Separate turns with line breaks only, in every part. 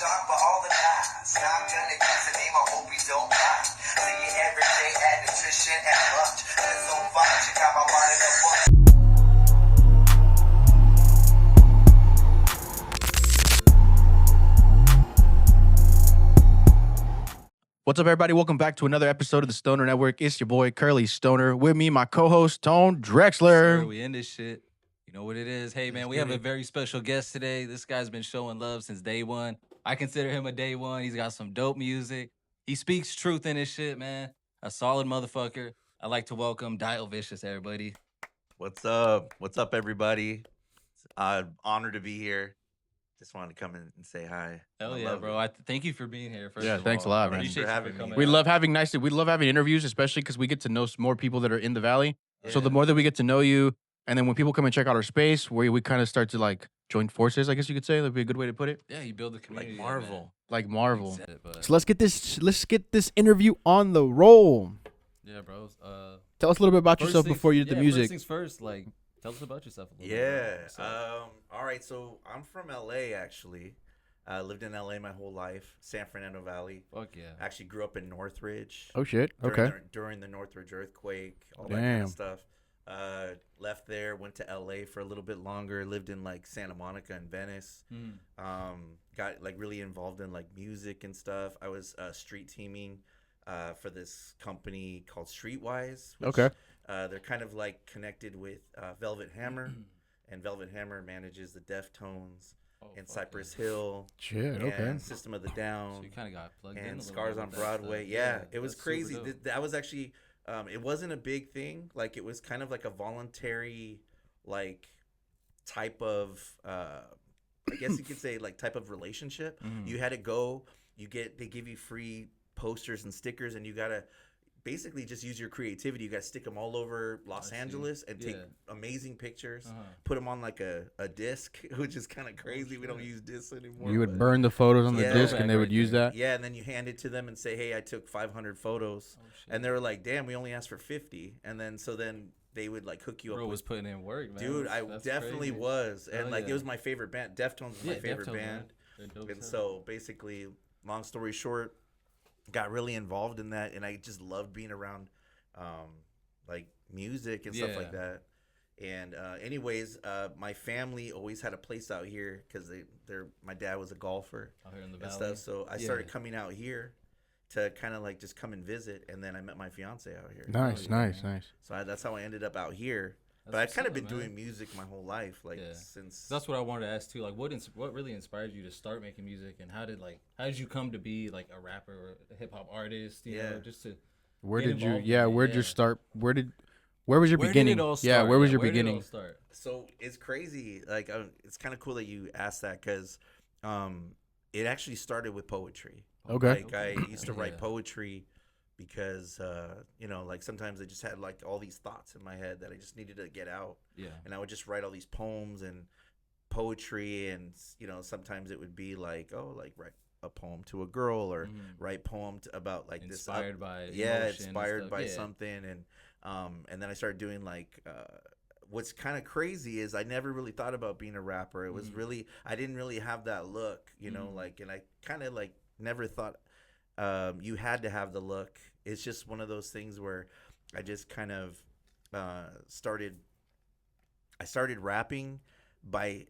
Talk about all the guys. Now I'm gonna kiss the name. I hope you don't mind. See you every day at nutrition and lunch. It's so fun. You got my mind in a bunch.
What's up, everybody? Welcome back to another episode of the Stoner Network. It's your boy, Curly Stoner. With me, my co-host, Tone Drexler.
Sir, we end this shit. You know what it is. Hey, man, we have a very special guest today. This guy's been showing love since day one. I consider him a day one. He's got some dope music. He speaks truth in his shit, man. A solid motherfucker. I'd like to welcome Diovicious, everybody.
What's up? What's up, everybody? Honored to be here. Just wanted to come in and say hi.
Hell yeah, bro. Thank you for being here. First of
thanks
all.
a lot, man.
Thanks for having me.
We love having interviews, especially because we get to know more people that are in the Valley.
Yeah.
So the more that we get to know you, and then when people come and check out our space, where we kind of start to like join forces, I guess you could say. That'd be a good way to put it.
Yeah, you build a community.
Like Marvel.
Like Marvel.
Said it, but...
So let's get this interview on the roll.
Yeah, bro.
Tell us a little bit about yourself before you did the music.
First things first, like, tell us about yourself a little bit.
Yeah. All right. So I'm from LA, actually. Lived in LA my whole life, San Fernando Valley.
Fuck yeah.
Actually grew up in Northridge.
Oh shit. Okay.
During the Northridge earthquake, all that kind of stuff. Left there, went to LA for a little bit longer. Lived in like Santa Monica and Venice. Got like really involved in like music and stuff. I was street teaming for this company called Streetwise. Which,
Okay.
They're kind of like connected with Velvet Hammer, and Velvet Hammer manages the Deftones. And Cypress Hill.
Shit, okay.
And System of the Down.
So you kind of got plugged in.
And Scars on Broadway. Yeah, it was crazy. That was actually, it wasn't a big thing. Like, it was kind of like a voluntary, like, type of, I guess you could say, like, type of relationship. You had to go, they give you free posters and stickers, and you got to basically just use your creativity. You got to stick them all over Los Angeles and take amazing pictures, put them on like a disc, which is kind of crazy. We don't use discs anymore.
You would burn the photos on the disc and they would use that?
Yeah, and then you hand it to them and say, hey, I took 500 photos. And they were like, damn, we only asked for 50. And then they would like hook you up.
Bro was putting in work, man.
Dude, that's definitely crazy. Was. And it was my favorite band. Deftones was my favorite band. And so basically, long story short, got really involved in that, and I just loved being around like music and stuff like that. And anyways, my family always had a place out here because my dad was a golfer and stuff. So I started coming out here to kind of like just come and visit, and then I met my fiance out here.
Nice.
So that's how I ended up out here. But I've kind of been doing music my whole life, like since.
That's what I wanted to ask too. Like, what really inspired you to start making music, and how did you come to be like a rapper or a hip hop artist? You know, just to.
Where did you? Yeah, where'd you start? Where was your beginning?
Did it all start?
Yeah, where was your
Did
beginning?
it all start?
So it's crazy. Like, it's kind of cool that you asked that because, it actually started with poetry.
Okay.
Like I used to write poetry. Because, like sometimes I just had like all these thoughts in my head that I just needed to get out. Yeah. And I would just write all these poems and poetry. And, sometimes it would be like, write a poem to a girl or write poem about like
inspired by
inspired by something. And then I started doing like, what's kind of crazy is I never really thought about being a rapper. It was really, I didn't really have that look, and I kind of like never thought you had to have the look. It's just one of those things where I just kind of started rapping by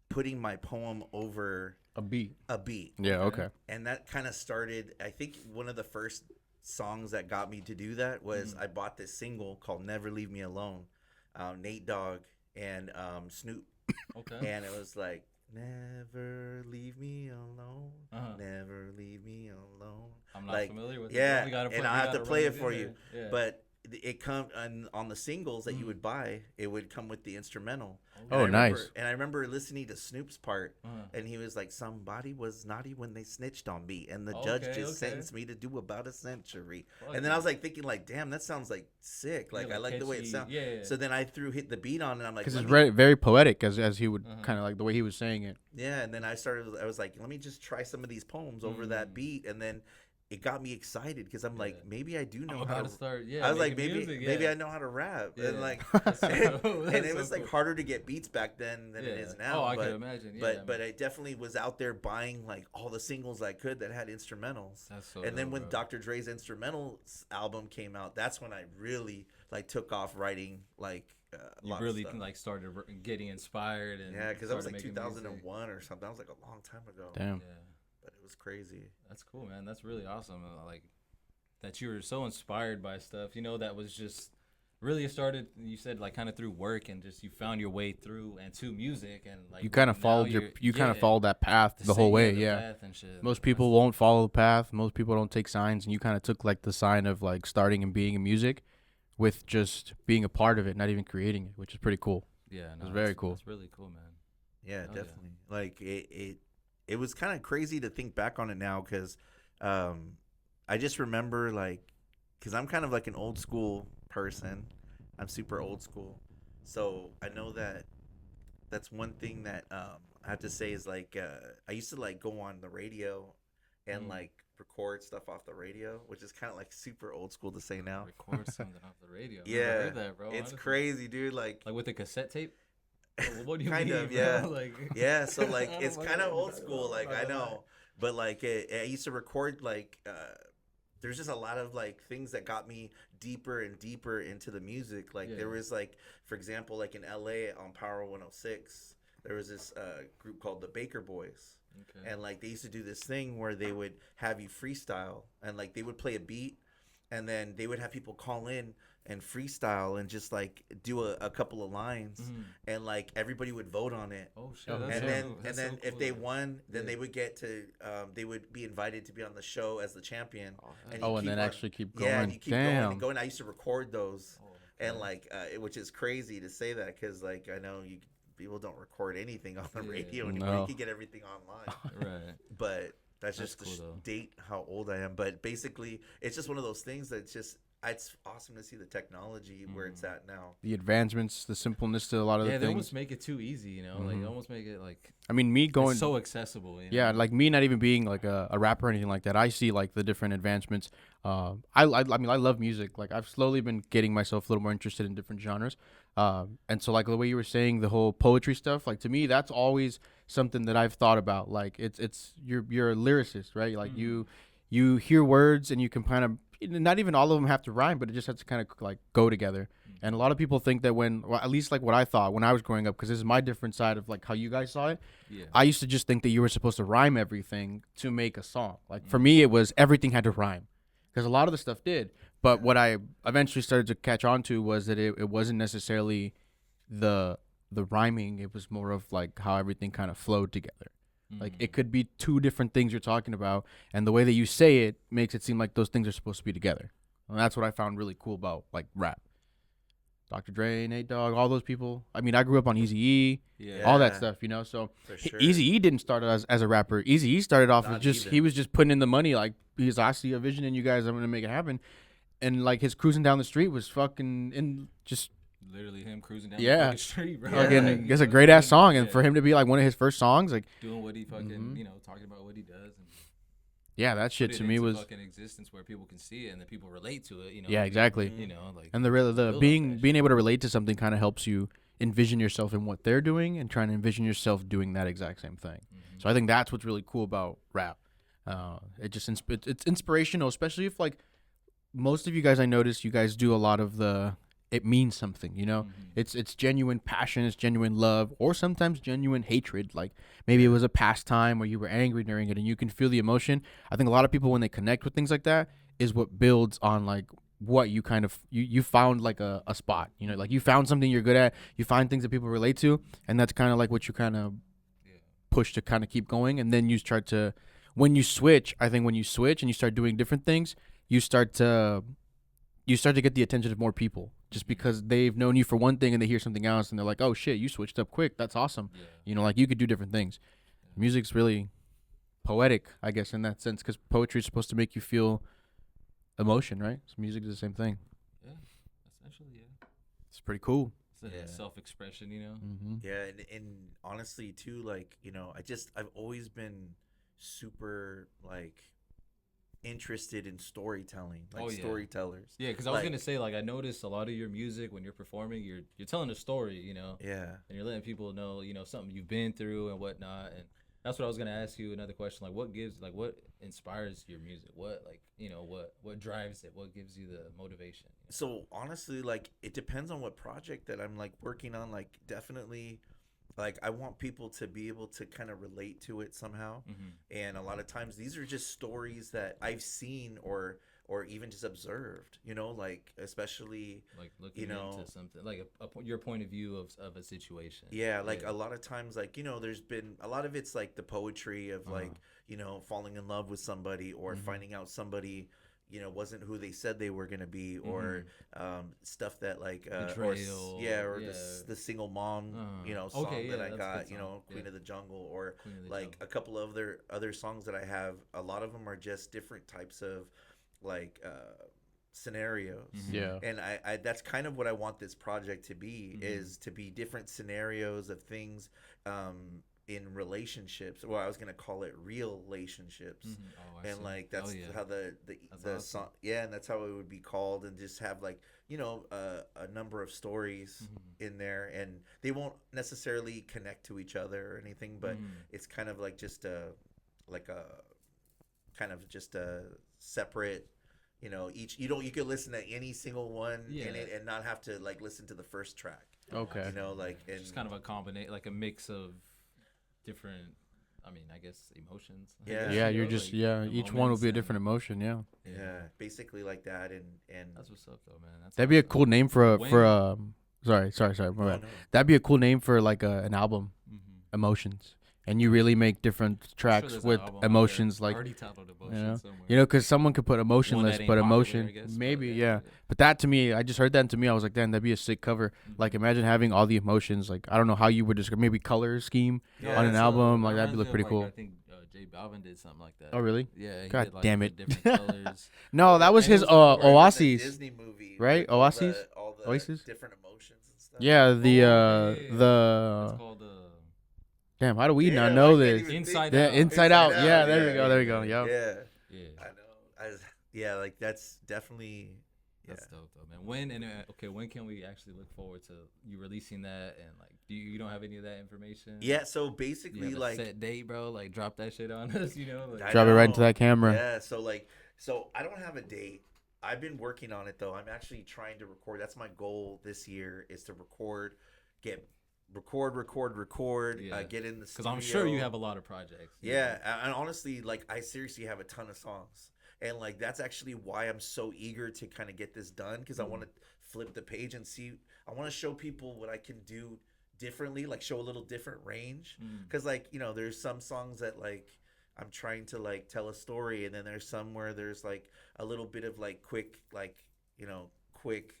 putting my poem over
a beat.
Yeah,
okay.
And that kind of started, I think one of the first songs that got me to do that was I bought this single called Never Leave Me Alone, Nate Dogg and Snoop. Okay. And it was like, never leave me alone. Never leave me alone.
I'm not familiar with it.
Yeah, and I have to play it for you. Yeah. But it come on the singles that you would buy. It would come with the instrumental.
Oh, nice.
And I remember listening to Snoop's part, and he was like, "Somebody was naughty when they snitched on me, and the judge just sentenced me to do about a century." And then I was like thinking, like, "Damn, that sounds like sick. Like I like the way it sounds." Yeah. So then I hit the beat on, and I'm like,
because it's very poetic, as he would kind of like the way he was saying it.
Yeah, and then I was like, let me just try some of these poems over that beat, and then it got me excited because I'm like, maybe I do know
I'm
how
about
to
to start. Yeah,
I was like,
making
maybe
music,
maybe I know how to rap,
Yeah.
and like,
That's so
and,
cool.
and
That's
it
so
was like
cool.
harder to get beats back then than it is now.
Oh, I
but,
can imagine. Yeah,
but I definitely was out there buying like all the singles I could that had instrumentals.
That's so.
And then
dope,
when
bro.
Dr. Dre's instrumentals album came out, that's when I really like took off writing like a
you
lot
really
of stuff.
like started getting inspired and
Yeah, because that was like
started making music.
2001 or something. That was like a long time ago.
Damn.
Yeah,
But it was crazy.
that's cool, man. That's really awesome. Like that you were so inspired by stuff. You know, that was just really started. You said like kind of through work and just you found your way through and to music and like
You kind of
now
followed you kind of followed that path the whole way.
the
Yeah.
path and shit.
Most people won't follow the path. Most people don't take signs, and you kind of took like the sign of like starting and being in music, with just being a part of it, not even creating it, which is pretty cool.
Yeah, no,
It's very
that's-
cool.
That's really cool, man.
Yeah,
Hell yeah.
definitely. Like it was kind of crazy to think back on it now because I just remember like because I'm kind of like an old school person. I'm super old school, so I know that that's one thing that I have to say is like I used to like go on the radio and like record stuff off the radio, which is kind of like super old school to say now.
Record something off the radio. I've
Yeah,
never heard that, bro.
it's
honestly.
crazy, dude. Like
Like with a cassette tape. What do you
kind
mean,
of,
bro?
yeah.
Like,
Yeah, so like
I
it's
don't
kind of
know.
old school, like
I'm not
I
gonna lie.
know, but like I used to record like there's just a lot of like things that got me deeper and deeper into the music. Like there
Yeah.
was like, for example, like in LA on Power 106, there was this group called the Baker Boys.
Okay.
And like they used to do this thing where they would have you freestyle, and like they would play a beat, and then they would have people call in and freestyle and just like do a couple of lines, and like everybody would vote on it.
Oh shit!
And
That's
And
so,
then
that's
and then
so
if
cool,
they
though.
won, then
Yeah.
they would get to they would be invited to be on the show as the champion. And
Oh,
you
and
keep
then
on-
actually keep going.
Yeah, and you keep going
Damn.
and going. I used to record those,
Oh,
and
okay.
like which is crazy to say that because like I know people don't record anything on the
Yeah.
radio anymore.
No.
You can get everything online.
right.
But that's
That's
just to
cool, though.
date how old I am. But basically, it's just one of those things that's just it's awesome to see the technology where it's at now.
The advancements, the simpleness to a lot of
Yeah,
the
they
things.
almost make it too easy, you know. Like they almost make it like
I mean, me going
it's so accessible. You know?
Yeah, like me not even being like a rapper or anything like that. I see like the different advancements. I mean, I love music. Like I've slowly been getting myself a little more interested in different genres. And so like the way you were saying the whole poetry stuff, like to me that's always something that I've thought about. Like it's you're a lyricist, right? Like you hear words and you can kind of not even all of them have to rhyme, but it just has to kind of like go together. And a lot of people think that well, at least like what I thought when I was growing up, because this is my different side of like how you guys saw it.
Yeah.
I used to just think that you were supposed to rhyme everything to make a song. Like for me, it was everything had to rhyme, because a lot of the stuff did. But what I eventually started to catch on to was that it wasn't necessarily the rhyming. It was more of like how everything kind of flowed together. Like it could be two different things you're talking about, and the way that you say it makes it seem like those things are supposed to be together. And that's what I found really cool about like rap. Dr. Dre, Nate Dogg, all those people. I mean, I grew up on Eazy-E,
Yeah.
all that
Yeah.
stuff, you know. So
For sure.
Eazy-E didn't start as a rapper. Eazy-E started off as
Not
just
even.
he was just putting in the money. Like because I see a vision in you guys, I'm gonna make it happen. And like his cruising down the street was fucking in just
Literally him cruising down
Yeah.
the fucking street, bro.
fucking.
Like,
It's a
you know,
great ass
doing-
song, and
yeah,
for him to be like one of his first songs, like
doing what he fucking
Mhm.
you know talking about what he does and
yeah, that shit
put it
to me
into
was
fucking existence where people can see it and that people relate to it. You know.
yeah, exactly.
You know, like
And the
build off
being
that
being
shit.
able to relate to something kind of helps you envision yourself in what they're doing and trying to envision yourself doing that exact same thing. So I think that's what's really cool about rap. It just it's inspirational, especially if like most of you guys I notice you guys do a lot of it means something, you know. It's genuine passion, it's genuine love, or sometimes genuine hatred. Like maybe it was a pastime where you were angry during it and you can feel the emotion. I think a lot of people when they connect with things like that is what builds on like what you kind of you found like a spot, you know, like you found something you're good at, you find things that people relate to, and that's kind of like what you kind of push to kind of keep going. And then you start to when you switch and you start doing different things, you start to get the attention of more people just because they've known you for one thing and they hear something else and they're like, oh shit, you switched up quick, that's awesome. You know, like you could do different things. Music's really poetic, I guess, in that sense, because poetry is supposed to make you feel emotion, right? So music is the same thing.
Yeah, essentially, yeah.
It's pretty cool.
It's a
Yeah.
self-expression, you know.
Mm-hmm.
Yeah, and honestly too, like, you know, I've always been super like interested in storytelling, like
Oh, yeah.
storytellers.
Yeah, because I was
Like,
gonna say, like, I noticed a lot of your music when you're performing, you're telling a story, you know,
yeah.
and you're letting people know, you know, something you've been through and whatnot. And that's what I was gonna ask you. Another question, like, what inspires your music? What, like, you know, what drives it? What gives you the motivation?
So honestly, like it depends on what project that I'm like working on. Like definitely, like I want people to be able to kind of relate to it somehow. And a lot of times these are just stories that I've seen or even just observed, you know, like especially
Like looking
you know,
into something, like your point of view of a situation.
yeah, like a lot of times, like, you know, there's been a lot of it's like the poetry of like, you know, falling in love with somebody or finding out somebody, you know, wasn't who they said they were going to be, or stuff that like
Betrayal,
or the single mom, you know, song
Okay,
that
yeah,
I
that's a
got,
good
you
song.
know, Queen
Yeah.
of the Jungle, or
Queen of the
like
Jungle.
a couple of other songs that I have. A lot of them are just different types of like scenarios.
Yeah.
And I that's kind of what I want this project to be, is to be different scenarios of things in relationships, or I was gonna call it real relationships.
Oh, I
And
see.
like that's
yeah.
how the
awesome.
song, yeah, and that's how it would be called, and just have like, you know, a number of stories in there, and they won't necessarily connect to each other or anything, but it's kind of like just a kind of just a separate, you know, each you could listen to any single one in it and not have to like listen to the first track.
Okay.
You know, like, and
It's kind of a combination, like a mix of different, I mean, I guess emotions. I
Yeah.
guess,
Yeah,
you
you're
know,
just
like,
each one will
moments
be a
and-
different emotion. Yeah.
yeah, basically like that, and
That's what's up, though, man. That's
That'd be a
awesome.
cool name for a
When-
sorry, my
Oh,
bad.
no.
That'd be a cool name for like an album, Emotions. And you really make different tracks
there's an
with
album out there
emotions, like,
already titled
you
Emotion
know,
somewhere.
because someone could put emotionless,
that ain't
but
popular,
emotion,
I guess, but
maybe,
yeah, yeah.
But that to me, I just heard that, and to me, I was like, damn, that'd be a sick cover. Like, imagine having all the emotions. Like, I don't know how you would describe, maybe color scheme
Yeah,
on an
that's,
album.
that
Like, that'd be
reminds
look
me of,
pretty
like,
cool.
I think J Balvin did something like that.
Oh, really?
Yeah. He
God
did, like,
damn
the
it.
different colors.
No, that was
And it
his
was like,
Or even the
Oasis,
Disney movie,
right?
with all
Oasis,
all the
Oasis.
different emotions and stuff.
Yeah, the
yeah. It's
the
called
damn. How do we not
Damn,
know
I can't
this?
even
Inside
think.
Yeah,
Out.
Inside Out. Yeah, there we
yeah,
go. There we go.
yeah.
Yep.
Yeah,
Yeah.
I know. Yeah, like that's definitely.
That's dope, though, man. When can we actually look forward to you releasing that? And like, you don't have any of that information?
Yeah, so
You
basically,
have a
like,
set date, bro. Like, drop that shit on us. You know, like,
I
Drop it right
know.
into that camera.
Yeah, so I don't have a date. I've been working on it though. I'm actually trying to record. That's my goal this year, is to record, get record,
Yeah.
get in the
because
studio.
I'm sure you have a lot of projects. you know?
Yeah, and honestly, like I seriously have a ton of songs, and like that's actually why I'm so eager to kind of get this done, because I want to flip the page and see. I want to show people what I can do differently, like show a little different range, because like, you know, there's some songs that like I'm trying to like tell a story, and then there's some where there's like a little bit of like quick, like, you know, quick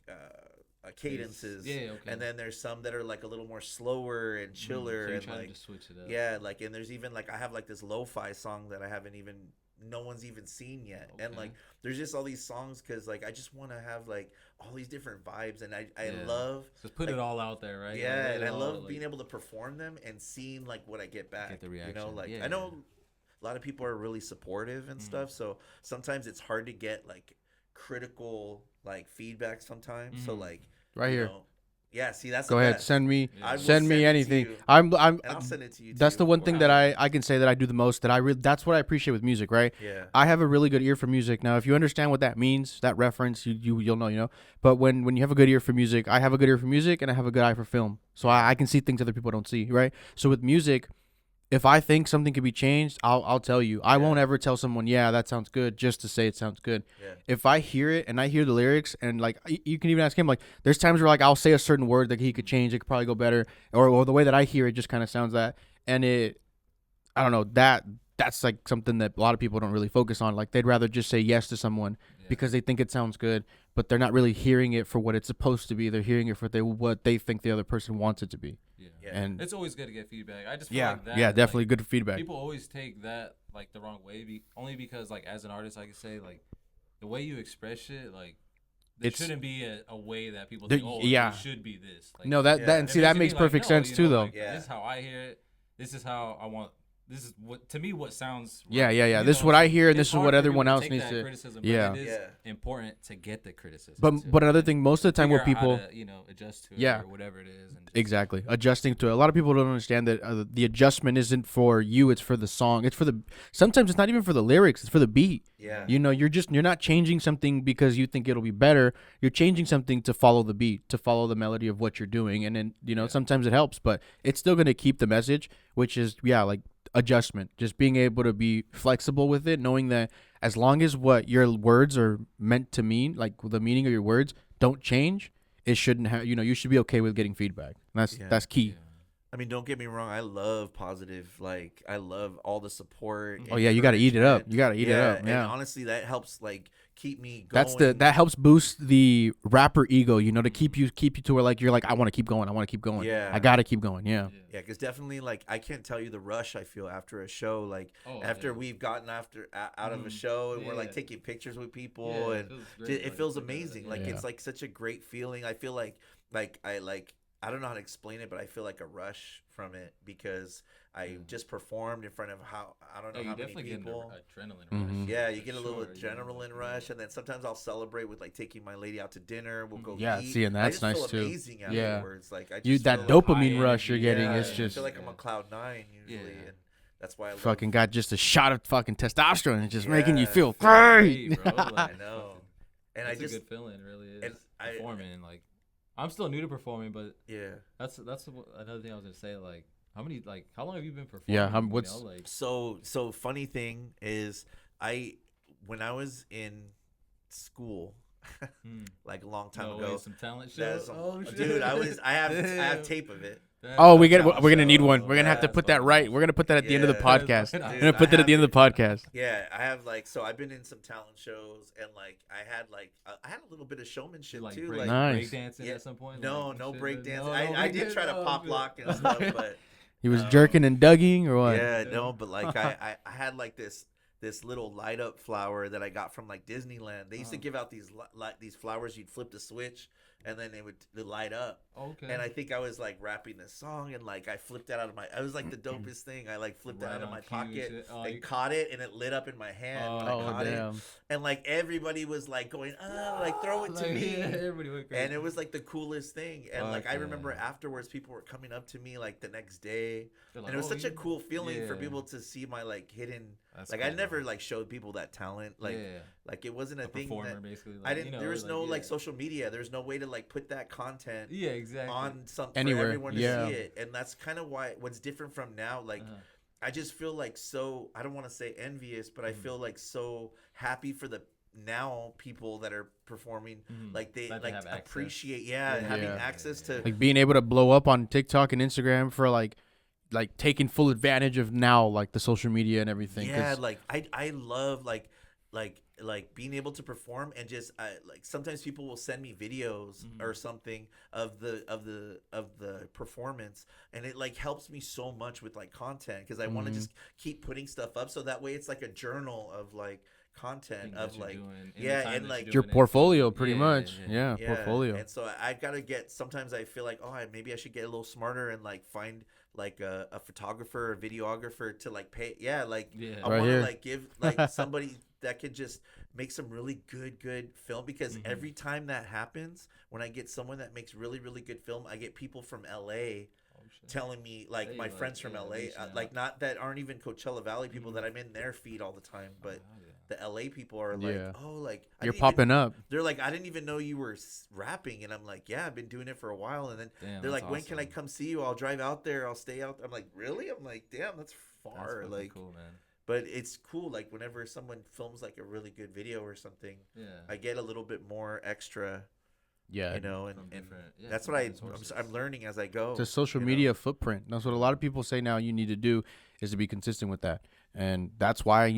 cadences,
Yeah, okay.
and then there's some that are like a little more slower and chiller,
So you're
and
trying
like
to just switch it up.
yeah, like, and there's even like I have like this lo-fi song that I haven't even, no one's even seen yet, and
Okay.
like there's just all these songs, because like I just want to have like all these different vibes, and I
Yeah.
love,
Just put
like,
it all out there, right?
yeah,
Like, let
and
it
I
all,
love
like-
being able to perform them and seeing like what I get back.
the
You know,
reaction.
like
Yeah,
I know
yeah.
a lot of people are really supportive and stuff, so sometimes it's hard to get like critical like feedback sometimes. So like
Right
you
here.
know, yeah, see, that's
Go
the
ahead.
best.
Send me.
Yeah.
I will
Send me
send it to
anything.
you,
I'm.
and I'll send it to you.
That's
too.
the one thing that
Wow.
I can say that I do the most. That's what I appreciate with music, right?
Yeah.
I have a really good ear for music. Now, if you understand what that means, that reference, you'll know, you know. But when you have a good ear for music, I have a good ear for music, and I have a good eye for film. So I can see things other people don't see, right? So with music, if I think something could be changed, I'll tell you. I won't ever tell someone, yeah, that sounds good, just to say it sounds good.
Yeah.
If I hear it and I hear the lyrics, and like you can even ask him, like there's times where like I'll say a certain word that he could change, it could probably go better, or the way that I hear it just kind of sounds that, and I don't know, that's like something that a lot of people don't really focus on. Like they'd rather just say yes to someone because they think it sounds good, but they're not really hearing it for what it's supposed to be. They're hearing it for what they think the other person wants it to be.
Yeah.
And
It's always good to get feedback. I just feel
yeah,
like that.
yeah,
like,
definitely good feedback.
People always take that like the wrong way, only because like as an artist, I can say like the way you express shit, like there
It's-
shouldn't be a way that people
There-
think, oh,
yeah.
it should be this. Like,
No, that
Yeah.
that and
it
see that
it
makes
be like,
perfect
no,
sense
you
too,
know,
though.
like,
Yeah.
This is how I hear it. This is how I want this is what to me what sounds
Yeah,
right.
yeah, yeah.
You
This is
know,
what I hear, and
it's
this is
hard
what
for
everyone
people
else
take
needs
that
to.
criticism,
Yeah.
but it is
Yeah.
important to get the criticism.
But
too,
another
and
thing, most of the time,
figure
what
out how
people
to, adjust to
Yeah.
it or whatever it is. And just,
exactly adjusting to it. A lot of people don't understand that the adjustment isn't for you; it's for the song. It's for the. Sometimes it's not even for the lyrics; it's for the beat.
Yeah.
You know, you're not changing something because you think it'll be better. You're changing something to follow the beat, to follow the melody of what you're doing, and then sometimes it helps, but it's still gonna keep the message, which is like adjustment. Just being able to be flexible with it, knowing that as long as what your words are meant to mean, like the meaning of your words, don't change, it shouldn't have. You should be okay with getting feedback. And that's key.
I mean, don't get me wrong. I love positive. Like, I love all the support.
Oh yeah, you got to eat it up. You got to eat it up.
And
Yeah.
honestly, that helps like keep me going.
That helps boost the rapper ego. To keep you to where like you're like I want to keep going. I want to keep going.
Yeah.
I gotta keep going. Yeah.
Yeah, because definitely like I can't tell you the rush I feel after a show. Like after we've gotten out of a show and we're like taking pictures with people and it feels amazing. Like it's like such a great feeling. I feel like I don't know how to explain it, but I feel like a rush from it because I just performed in front of how many people.
Adrenaline
Mhm.
rush.
Yeah, you get a little adrenaline rush, and then sometimes I'll celebrate with like taking my lady out to dinner. We'll go
Yeah,
eat.
see, and that's
I just
nice
feel
too.
amazing
Yeah.
afterwards. Like I just
That
feel like,
dopamine
high
rush you're
energy.
getting
yeah,
is
I
just
feel like I'm on cloud 9 usually,
Yeah.
and that's why I love
fucking got just a shot of fucking testosterone and just making you
Yeah.
feel
Great,
great.
bro.
I
Like,
know,
fucking-
and
it's
I just
a good feeling, it really is.
and I-
Performing, like I'm still new to performing, but
yeah.
that's another thing I was gonna say. Like, how long have you been performing?
Yeah,
you
what's-
know, like,
So funny thing is, when I was in school, like a long time
no
ago,
way, some talent
that's
show.
some-
Oh shit,
dude, I have tape of it.
Oh,
That's
we're
awesome.
gonna need one. We're gonna have to
That's
put that
fucking
right.
awesome.
We're gonna put that at the end of the
Yeah.
podcast.
Dude,
We're gonna put that at the end of the podcast.
Yeah, I have so I've been in some talent shows and like I had a little bit of showmanship
Like
too.
break,
Like
Nice.
dancing
Yeah.
at some point.
no
like, shit,
break dancing.
no
I did
breakdance?
try to
Oh,
pop
shit.
lock and stuff, but
He was jerking and dugging or what?
yeah, no, but like I had like this little light up flower that I got from like Disneyland. They used to give out these these flowers. You'd flip the switch and then they would light up.
Okay.
And I think I was like rapping this song and like I flipped that out of my. It was like the dopest thing. I like flipped that
Right
out of
on
my
cue
pocket
shit. Oh,
and
you-
caught it and it lit up in my hand. when I
Oh
caught it.
damn.
And like everybody was like going, like throw it to
Like,
me.
yeah, everybody went crazy.
And it was like the coolest thing. And like I
Fuck
remember
yeah.
afterwards, people were coming up to me like the next day,
They're like,
and it was
"Oh,
such a
you-"
cool feeling for
Yeah.
people to see my like hidden.
That's
Like I
cool,
never
bro.
like showed people that talent. Like
Yeah.
like it wasn't a,
A
thing
performer,
that
basically.
I
like,
didn't.
you know,
there was no like
yeah.
social media. There's no way to like put that content
Yeah, exactly.
on some
Anywhere,
for everyone to
yeah.
see it, and that's kind of why what's different from now. Like I just feel like so I don't want to say envious, but I feel like so happy for the now people that are performing. Like they
That they
like
have access.
appreciate
Yeah.
having
Yeah.
access to
Like being able to blow up on TikTok and Instagram for like taking full advantage of now like the social media and everything.
yeah
'cause-
like I love like being able to perform and just like sometimes people will send me videos or something of the performance, and it like helps me so much with like content because I want to just keep putting stuff up so that way it's like a journal of like content
Thing
of
that you're
like
doing in the
yeah
time
and
that
like
you're
your
doing it.
portfolio pretty
Yeah,
much.
yeah.
Yeah, portfolio.
and so I gotta get sometimes I feel like maybe I should get a little smarter and like find like a photographer or videographer to like pay like
Yeah.
I
Right
want to
here.
like give like somebody that could just make some really good film because every time that happens when I get someone that makes really good film I get people from LA telling me like
They,
my
like,
friends from
yeah,
LA
reaching out.
like not that aren't even Coachella Valley people that I'm in their feed all the time but the LA people are like
Yeah.
oh like I
You're
didn't even-
popping up.
they're like, I didn't even know you were rapping, and I'm like, yeah, I've been doing it for a while. And then
Damn,
they're
that's
like, when can I
awesome.
come see you? I'll drive out there. I'll stay out. I'm like, really? I'm like, damn, that's
That's
far.
fucking
Like,
cool, man.
but it's cool. Like whenever someone films like a really good video or something,
Yeah.
I get a little bit more extra,
Yeah.
you know, and
From different- yeah,
that's
from
what
different sources.
I'm learning as I go.
It's a social
you know?
media footprint. That's what a lot of people say now you need to do is to be consistent with that. And that's why,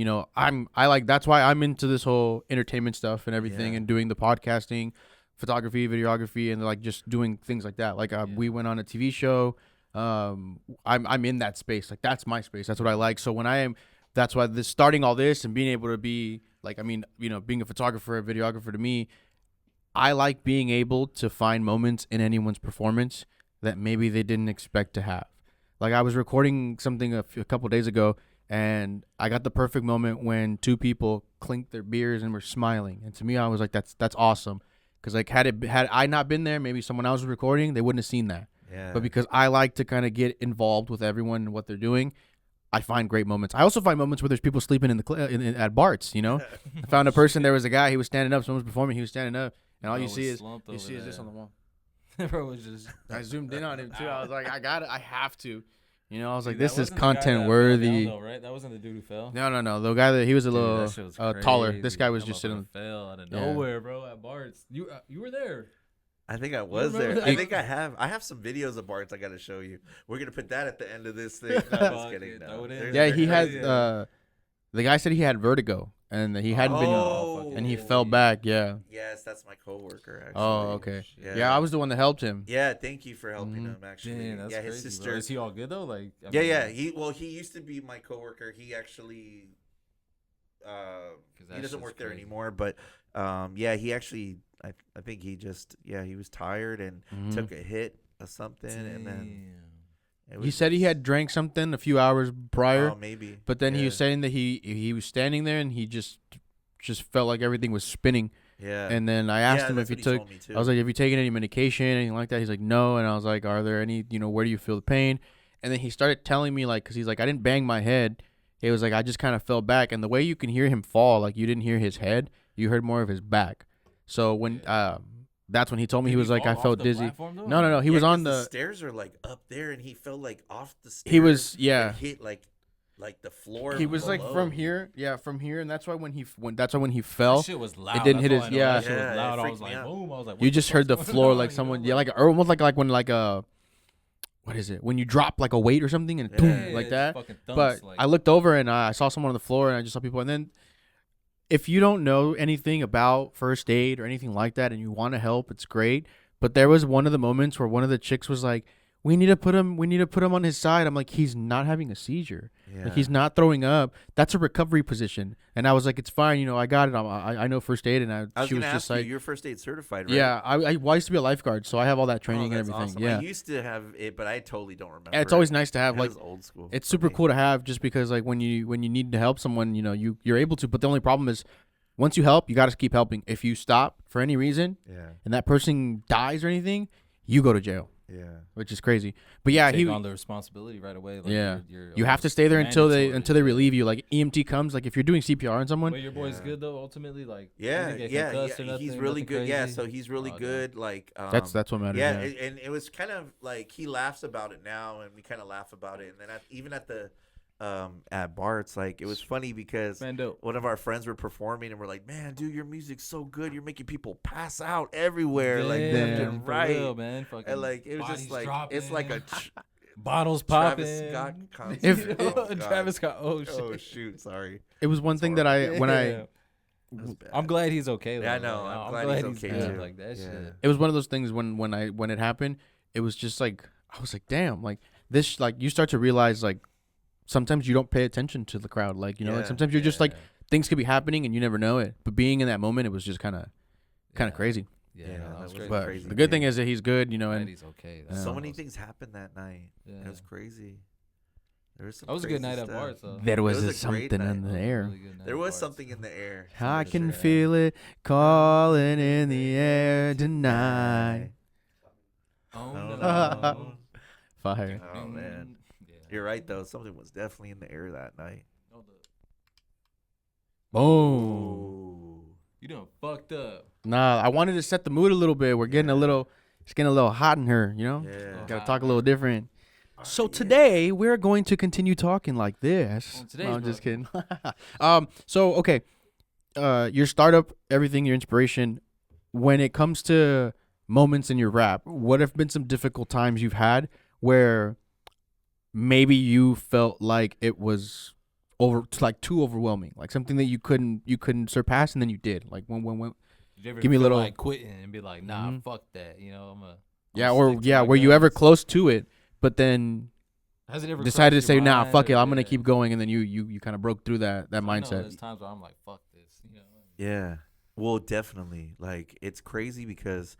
that's why I'm into this whole entertainment stuff and everything
Yeah.
and doing the podcasting, photography, videography, and like just doing things like that. Like we went on a TV show. I'm in that space. Like that's my space. That's what I like. So that's why starting all this and being able to be like, being a photographer, a videographer to me, I like being able to find moments in anyone's performance that maybe they didn't expect to have. Like I was recording something a couple days ago, and I got the perfect moment when two people clinked their beers and were smiling. And to me, I was like, that's awesome. Because like had I not been there, maybe someone else was recording, they wouldn't have seen that.
Yeah.
But because I like to kind of get involved with everyone and what they're doing, I find great moments. I also find moments where there's people sleeping at Bart's. You know, I found a person. There was a guy. He was standing up. Someone was performing. He was standing up, and all you see is this on the wall.
Bro was just.
I zoomed in on him too. I was like, I got it. I have to. You know, I was like,
Dude,
this
that
is
wasn't the guy
content
that fell
worthy.
down, though, right? That wasn't the dude who fell.
No. The guy that he was a
Dude,
little
that shit was
taller.
crazy.
This guy was
That
just sitting.
motherfucker fell out of
Yeah.
nowhere, bro. At Bart's, you were there.
I think I was there.
remember
I
that?
think I have some videos of Bart's I got to show you. We're going to put that at the end of this thing. No, I'm just kidding.
Throw
No.
it in.
There's-
Yeah,
there's-
he had.
Yeah.
The guy said he had vertigo and that he hadn't
Oh,
been, and he fell back. Yeah.
Yes, that's my coworker. Actually.
Oh, okay. Yeah, I was the one that helped him.
Yeah, thank you for helping
Mhm.
him. Actually,
Damn, that's
yeah,
crazy,
his
bro.
sister.
Is he all good though? Like, I
Yeah.
mean,
He used to be my coworker. He actually,
'cause that
he doesn't
shit's
work there
crazy.
anymore. But, yeah, he actually, I think he just, he was tired and
Mhm.
took a hit of something, and then it
He
was
said he
just-
had drank something a few hours prior,
Oh, maybe.
but then he
Yeah.
was saying that he was standing there and he just felt like everything was spinning.
Yeah.
And then I asked
Yeah,
him if
that's
he
what
took.
told me, too.
I was like, "Have you taken any medication, anything like that?" He's like, "No." And I was like, "Are there any? Where do you feel the pain?" And then he started telling me like, because he's like, "I didn't bang my head." He was like, "I just kind of fell back." And the way you can hear him fall, like you didn't hear his head, you heard more of his back. So when that's when he told me
Did
he was like,
fall
"I
off
felt
the
dizzy."
platform, though?
No. He was
'cause
on
the
the.
stairs are like up there, and he fell like off the stairs.
He was
and
yeah.
hit like the floor.
He was like
below.
from here, and that's why when he
That
fell,
shit was loud.
didn't
That's
hit
all
his-
I know.
yeah.
That shit
Yeah,
was
it
loud. I
freaked
was
me
like,
out.
boom. I was like,
you
what
just
the
heard the
fuck's
floor
going
like
on,
someone,
you know?
or almost like when like a, what is it? When you drop like a weight or something and
Yeah,
boom,
Yeah,
like
it
that.
just fucking
But
thumps, like-
I looked over and I saw someone on the floor and I just saw people. And then if you don't know anything about first aid or anything like that and you want to help, it's great. But there was one of the moments where one of the chicks was like, we need to put him on his side. I'm like, he's not having a seizure.
Yeah.
Like he's not throwing up. That's a recovery position. And I was like, it's fine. I got it. I know first aid. And
I was
she was
gonna
just
ask
like,
you, you're first aid certified, right?
yeah, I used to be a lifeguard, so I have all that
Oh,
training and
that's
everything.
awesome.
Yeah.
I used to have it, but I totally don't remember.
It's always
it.
nice to have
It
like
was old school.
it's
for
super
me.
cool to have just because like when you need to help someone, you're able to. But the only problem is once you help, you got to keep helping. If you stop for any reason
Yeah,
and that person dies or anything, you go to jail,
yeah.
which is crazy. But yeah,
Take
he
on the responsibility right away. Like
yeah.
you're
You have to
almost
stay there until they
mandatory.
relieve you. Like EMT comes, like if you're doing CPR on someone,
Wait, your boy's
Yeah.
good though. Ultimately, like
Yeah,
he didn't get
yeah,
concussed or
yeah.
nothing,
He's really
nothing
good. Yeah,
crazy?
so he's really
Oh, damn.
good. Like
that's what matters.
yeah,
Yeah,
and it was kind of like he laughs about it now, and we kind of laugh about it. And then even at the at Bart's, like it was funny because
Man, dope.
one of our friends were performing, and we're like, "Man, dude, your music's so good. You're making people pass out everywhere, like left
Damn,
and
for
right."
real, man. Fucking
And like it was just
bodies
like it's like a
dropping, bottles popping.
Travis Scott concert.
If-
Oh, God.
Travis Scott. Oh shit.
Oh shoot, sorry.
it was one thing that I when I
Yeah.
That was bad.
I'm glad he's okay. Though.
Yeah, I know.
Like,
I'm glad he's okay,
good.
too.
Like that
Yeah.
shit.
it was one of those things when it happened, it was just like I was like, damn, like this, like you start to realize like sometimes you don't pay attention to the crowd, like like
Yeah,
sometimes you're just like
Yeah.
things could be happening and you never know it, but being in that moment, it was just kind of
Yeah.
crazy.
Yeah,
Yeah,
no,
that
that was
was
crazy.
But
crazy
the good
thing.
thing is that he's good,
Glad
and
he's okay.
Yeah.
So
That's
many
awesome.
things happened that night. It
Yeah.
was crazy. There was some.
That was a good
crazy
night at
stuff.
Bart's. Though.
there was,
was a great
something
night.
in the
That was a
air.
really good night
There
at
was
Bart's.
something in the air.
I
for
can
sure.
feel it calling in the air tonight.
Oh,
Oh,
no.
Fire.
Oh man,
Yeah.
you're right though. Something was definitely in the air that night.
No, the-
Boom.
Ooh.
You done fucked up.
Nah, I wanted to set the mood a little bit. We're getting it's getting a little hot in here,
Yeah.
Gotta talk a little different. So today we're going to continue talking like this.
On today's
No, I'm just kidding.
broadcast.
So okay, your startup, everything, your inspiration. When it comes to moments in your rap, what have been some difficult times you've had where maybe you felt like it was too overwhelming, like something that you couldn't surpass, and then you did, like when
Did you ever
Give me a
feel
little-
like quitting and be like, nah,
Mhm.
fuck that. I'm a
yeah,
I'm
or
stick to
yeah,
my
were you ever
guns.
close to it, but then
Has it ever
decided to
crossed
say,
your
nah,
mind,
fuck it,
or-
I'm gonna
yeah.
keep going, and then you kind of broke through that
I know
mindset.
There's times where I'm like, fuck this.
Yeah. Well, definitely. Like it's crazy because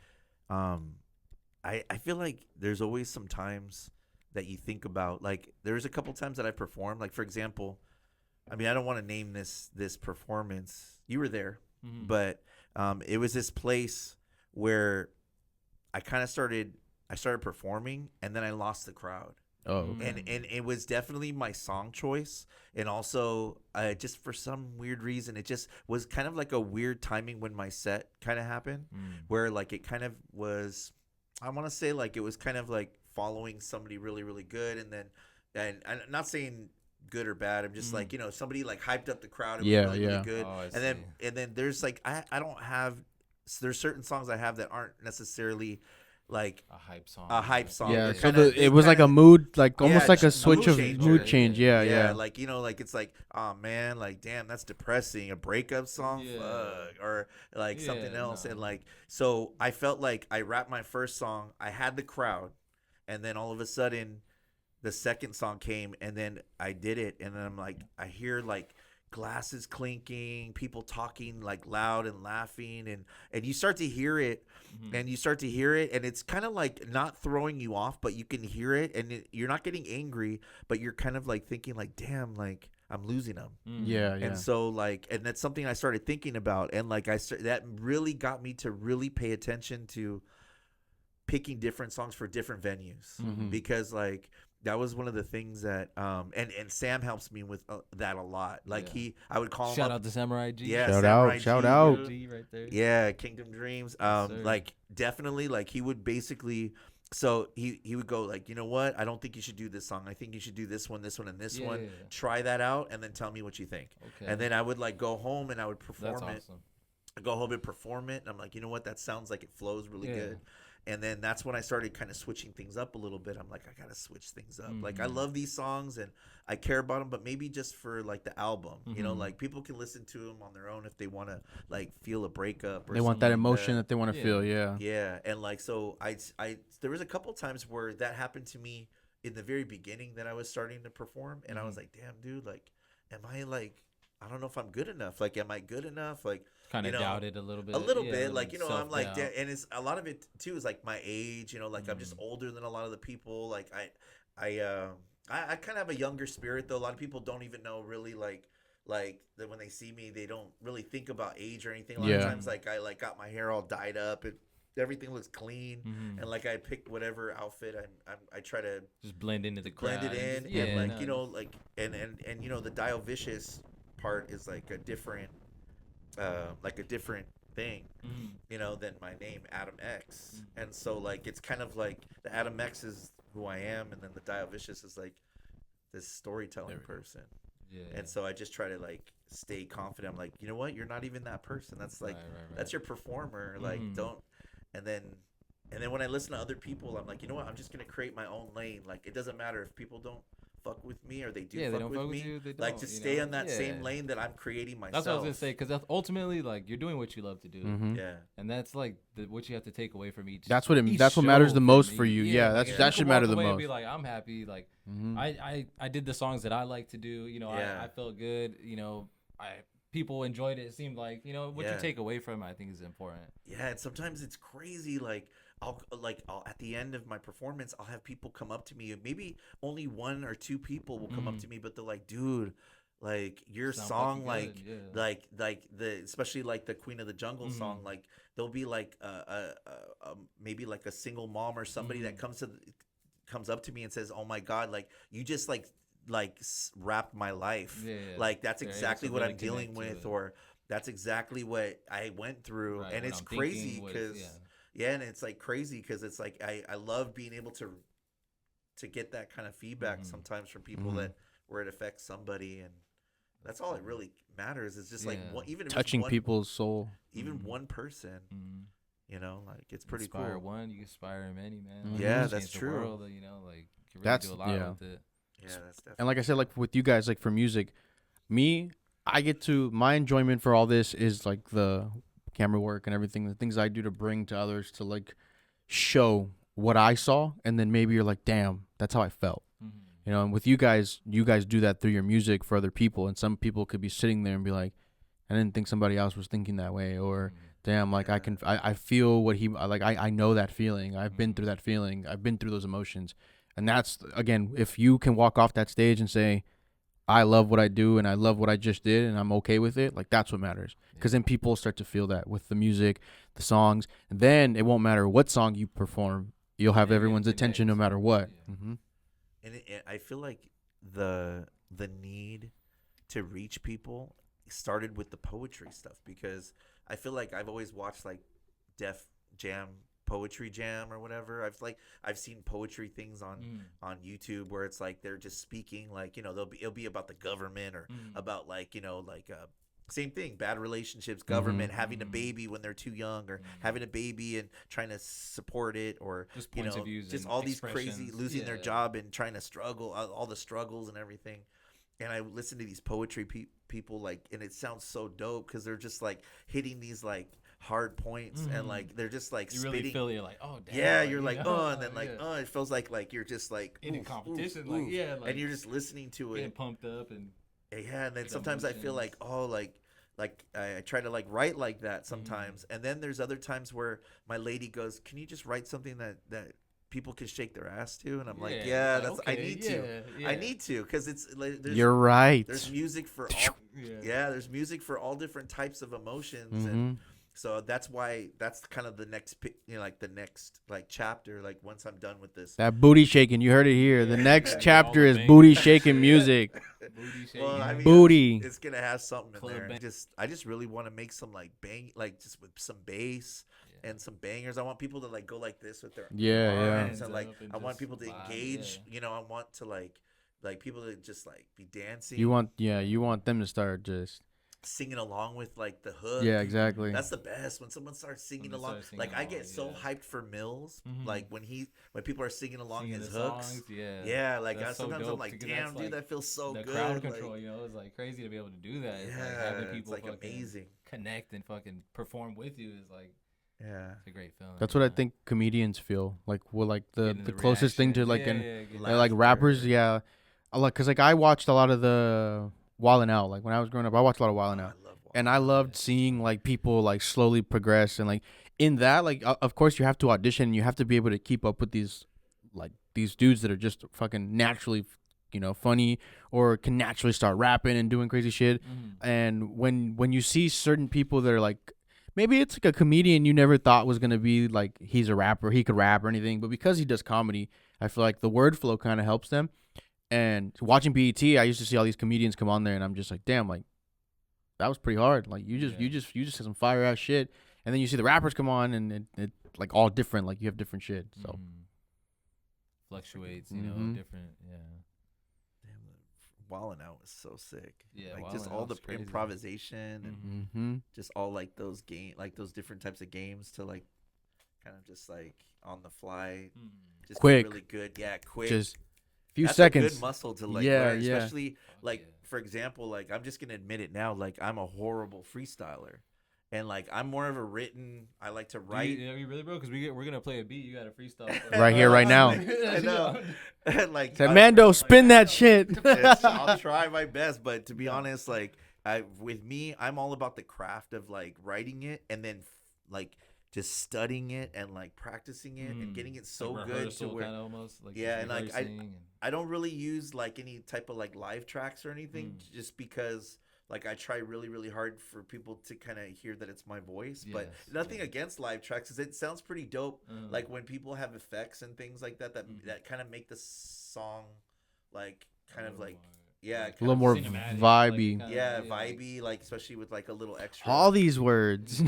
I feel like there's always some times that you think about, like there's a couple times that I performed, like for example, I mean, I don't want to name this performance. You were there,
Mhm.
but it was this place where I kind of started performing, and then I lost the crowd.
Oh,
Mm.
okay.
And it was definitely my song choice, and also just for some weird reason, it just was kind of like a weird timing when my set kind of happened, where like it kind of was, I want to say like it was kind of like following somebody really really good, and then and I'm not saying good or bad, I'm just like, you know, somebody like hyped up the crowd, it was
Yeah,
really really
yeah.
good,
Oh, I
and then there's like I don't have, there's certain songs I have that aren't necessarily like
A hype song.
a hype song.
Yeah,
They're
so
kinda- they
it was like a
kinda-
mood, like almost
Yeah,
like a
a
switch
mood
of
changer.
mood
Okay,
change.
yeah.
Yeah,
like, you know, like it's like, oh man, like damn, that's depressing, a breakup song,
Yeah.
fuck, or like something
Yeah,
else,
no.
and like, so I felt like I rapped my first song, I had the crowd, and then all of a sudden the second song came, and then I did it, and then I'm like, I hear like glasses clinking, people talking like loud and laughing, and you start to hear it, and you start to hear it, and it's kind of like not throwing you off, but you can hear it, and you're not getting angry, but you're kind of like thinking like, damn, like I'm losing them.
yeah, yeah.
And so like, and that's something I started thinking about, and like that really got me to really pay attention to picking different songs for different venues, because like that was one of the things that and Sam helps me with that a lot. Like
Yeah.
I would call him
Shout
up.
out to Samurai G.
Yeah,
Shout
Samurai
out, shout
G,
out.
dude.
G right there.
Yeah, Kingdom Dreams.
sir.
Like definitely, like he would basically. So he would go like, you know what? I don't think you should do this song. I think you should do this one, and this one.
Yeah.
Try that out, and then tell me what you think.
Okay.
And then I would like go home and I would perform
That's
it.
awesome.
I go home and perform it, and I'm like, you know what? That sounds like it flows really
Yeah.
good. And then that's when I started kind of switching things up a little bit. I'm like, I gotta switch things up. Like I love these songs and I care about them, but maybe just for like the album, you know, like people can listen to them on their own if they want to like feel a breakup. Or
They want that
something like
emotion that they want to
Yeah.
feel. Yeah.
Yeah, and like so, I there was a couple times where that happened to me in the very beginning that I was starting to perform, and I was like, damn, dude, like, am I like, I don't know if I'm good enough. Like, am I good enough? Like,
Kind
you
of
know,
doubted a little bit.
a little
Yeah,
bit, like, you know, I'm like,
self-doubt.
and it's a lot of it too is like my age, you know, like I'm just older than a lot of the people. Like I kind of have a younger spirit though. A lot of people don't even know really like that when they see me, they don't really think about age or anything. A lot of
Yeah.
times, like I like got my hair all dyed up and everything looks clean, and like I pick whatever outfit I try to
Just blend into the crowd.
blend it in,
and just-
and like
no,
you know, like and you know, the Diovicious part is like a different thing, you know, than my name Adam X, and so like it's kind of like the Adam X is who I am, and then the Diovicious is like this storytelling person.
Yeah.
And so I just try to like stay confident. I'm like, you know what? You're not even that person. That's like
Right.
that's your performer. Like don't. And then when I listen to other people, I'm like, you know what? I'm just gonna create my own lane. Like it doesn't matter if people don't fuck with me or they do
Yeah, they
fuck
don't
with
fuck
me.
with you, they
like
don't,
just
you
stay
know?
on that
Yeah.
same lane that I'm creating myself.
That's what I was gonna say, because ultimately, like, you're doing what you love to do,
Yeah.
and that's like what you have to take away from each.
That's what
each
that's what matters
show
the most
me.
for you. Yeah,
like,
that
you
should
can
matter
walk
the
away and
most.
Be like, I'm happy. Like,
Mhm.
I did the songs that I like to do. You know,
Yeah.
I felt good. You know, people enjoyed it. It seemed like, you know, what you
Yeah.
take away from it, I think is important.
Yeah, and sometimes it's crazy. Like I'll at the end of my performance, I'll have people come up to me. Maybe only one or two people will come up to me, but they're like, "Dude, like your
Sound
song,
fucking
like,
good, yeah.
like the especially like the Queen of the Jungle song, like there'll be like maybe like a single mom or somebody that comes up to me and says, "Oh my God, like you just like wrapped my life.
Yeah.
Like that's
They're able
exactly
to
what
really
I'm dealing
connect to
with,
it.
or that's exactly what I went through."
Right,
And
what
it's
I'm
crazy
thinking, what
because
it's-
yeah, and it's like crazy because it's like I love being able to get that kind of feedback sometimes from people that where it affects somebody, and that's all it really matters. Is just like
Yeah.
one, even if it's
Touching
one,
people's soul.
even one person, you know, like it's pretty
Inspire
cool.
one, you inspire many, man.
Mhm.
Like,
Yeah,
you
that's
change the
true.
world, you know, like you can really
That's-
do a lot
yeah.
with it.
Yeah, that's definitely.
And like I said, like with you guys, like for music, I get to my enjoyment for all this is like the camera work and everything, the things I do to bring to others to like show what I saw, and then maybe you're like, damn, that's how I felt. You know, and with you guys do that through your music for other people, and some people could be sitting there and be like, I didn't think somebody else was thinking that way, or damn, like I feel what he like. I know that feeling. I've been through that feeling. I've been through those emotions, and that's again, if you can walk off that stage and say, I love what I do and I love what I just did and I'm okay with it, like that's what matters. Because then people start to feel that with the music, the songs, and then it won't matter what song you perform, you'll have everyone's attention no matter what. Mm-hmm.
And I feel like the need to reach people started with the poetry stuff, because I feel like I've always watched like Def Jam, Poetry Jam or whatever. I've seen poetry things on YouTube where it's like they're just speaking, like, you know, it'll be about the government or about like, you know, like same thing, bad relationships, government, having a baby when they're too young, or having a baby and trying to support it, or
just
you
points
know,
of views
just
and
all these crazy
expressions.
losing their job and trying to struggle, all the struggles and everything. And I listen to these poetry people, like, and it sounds so dope because they're just like hitting these like hard points and like they're just like
you
spitting.
really feel you're like, oh damn,
Yeah,
like,
you're
you
like,
know?
and then like, it feels like you're just like
in a competition, like, yeah, like,
and you're just listening to
getting
it,
pumped up and
yeah. And then sometimes I feel like, like I try to like write like that sometimes, and then there's other times where my lady goes, "Can you just write something that people can shake their ass to?" And I'm like,
like,
that's
okay,
I need to, because it's like,
You're right.
there's music for all, there's music for all different types of emotions, and so that's why that's kind of the next, you know, like the next like chapter, like once I'm done with this.
That booty shaking, you heard it here. The next
All
chapter
the
is
bangers.
booty shaking music.
booty shaking.
Well, I mean,
Booty.
it's gonna have something in
Club
there.
bang.
I just really want to make some like bang, like just with some bass and some bangers. I want people to like go like this with their arms, and like
Hands up and
I want
just
people to
vibe,
engage. You know, I want to like people to just like be dancing.
You want them to start just
singing along with like the hook.
Yeah, exactly.
That's the best when someone starts singing along. Like I get so hyped for Mills, like when people are singing along his hooks.
Songs,
like
that's
sometimes
so
I'm like, damn, dude, that feels so
the
good.
crowd control,
like,
you know, it's like crazy to be able to do that. It's
yeah,
like having people
it's like amazing.
connect and fucking perform with you is like, it's a great feeling.
That's what I think comedians feel like. Well, like the
Getting
closest thing to like
reactions.
like rappers. Yeah, cause like I watched a lot of the Wildin' Out. Like when I was growing up, I watched a lot of Wildin' Out, and I loved seeing like people like slowly progress, and like in that, like of course you have to audition, and you have to be able to keep up with these dudes that are just fucking naturally, you know, funny or can naturally start rapping and doing crazy shit. And when you see certain people that are like, maybe it's like a comedian you never thought was gonna be like he's a rapper, he could rap or anything, but because he does comedy, I feel like the word flow kind of helps them. And watching BET, I used to see all these comedians come on there, and I'm just like, damn, like that was pretty hard. Like you just said some fire ass shit, and then you see the rappers come on, and it like all different. Like you have different shit, so
fluctuates, you know, different,
Wildin' Out was so sick.
Yeah,
like just all the improvisation and just all like those those different types of games to like kind of just like on the fly, just
quick,
really good. Yeah, quick.
Just few
That's
seconds.
A good muscle to like learn, especially like for example, like I'm just gonna admit it now. Like I'm a horrible freestyler. And like I'm more of a written. I like to write.
You really, bro? Because we're gonna play a beat. You got a freestyle
right here, right now.
I know. And like,
Mando, spin that shit.
I'll try my best, but to be honest, like with me, I'm all about the craft of like writing it and then like just studying it and like practicing it and getting it so
like
good to where
almost, like
and like I don't really use like any type of like live tracks or anything, just because. Like I try really, really hard for people to kind of hear that it's my voice, but nothing against live tracks, because it sounds pretty dope. Like when people have effects and things like that, that kind of make the song like kind of like a
little more vibey.
Vibey, like especially with like a little extra.
All these words.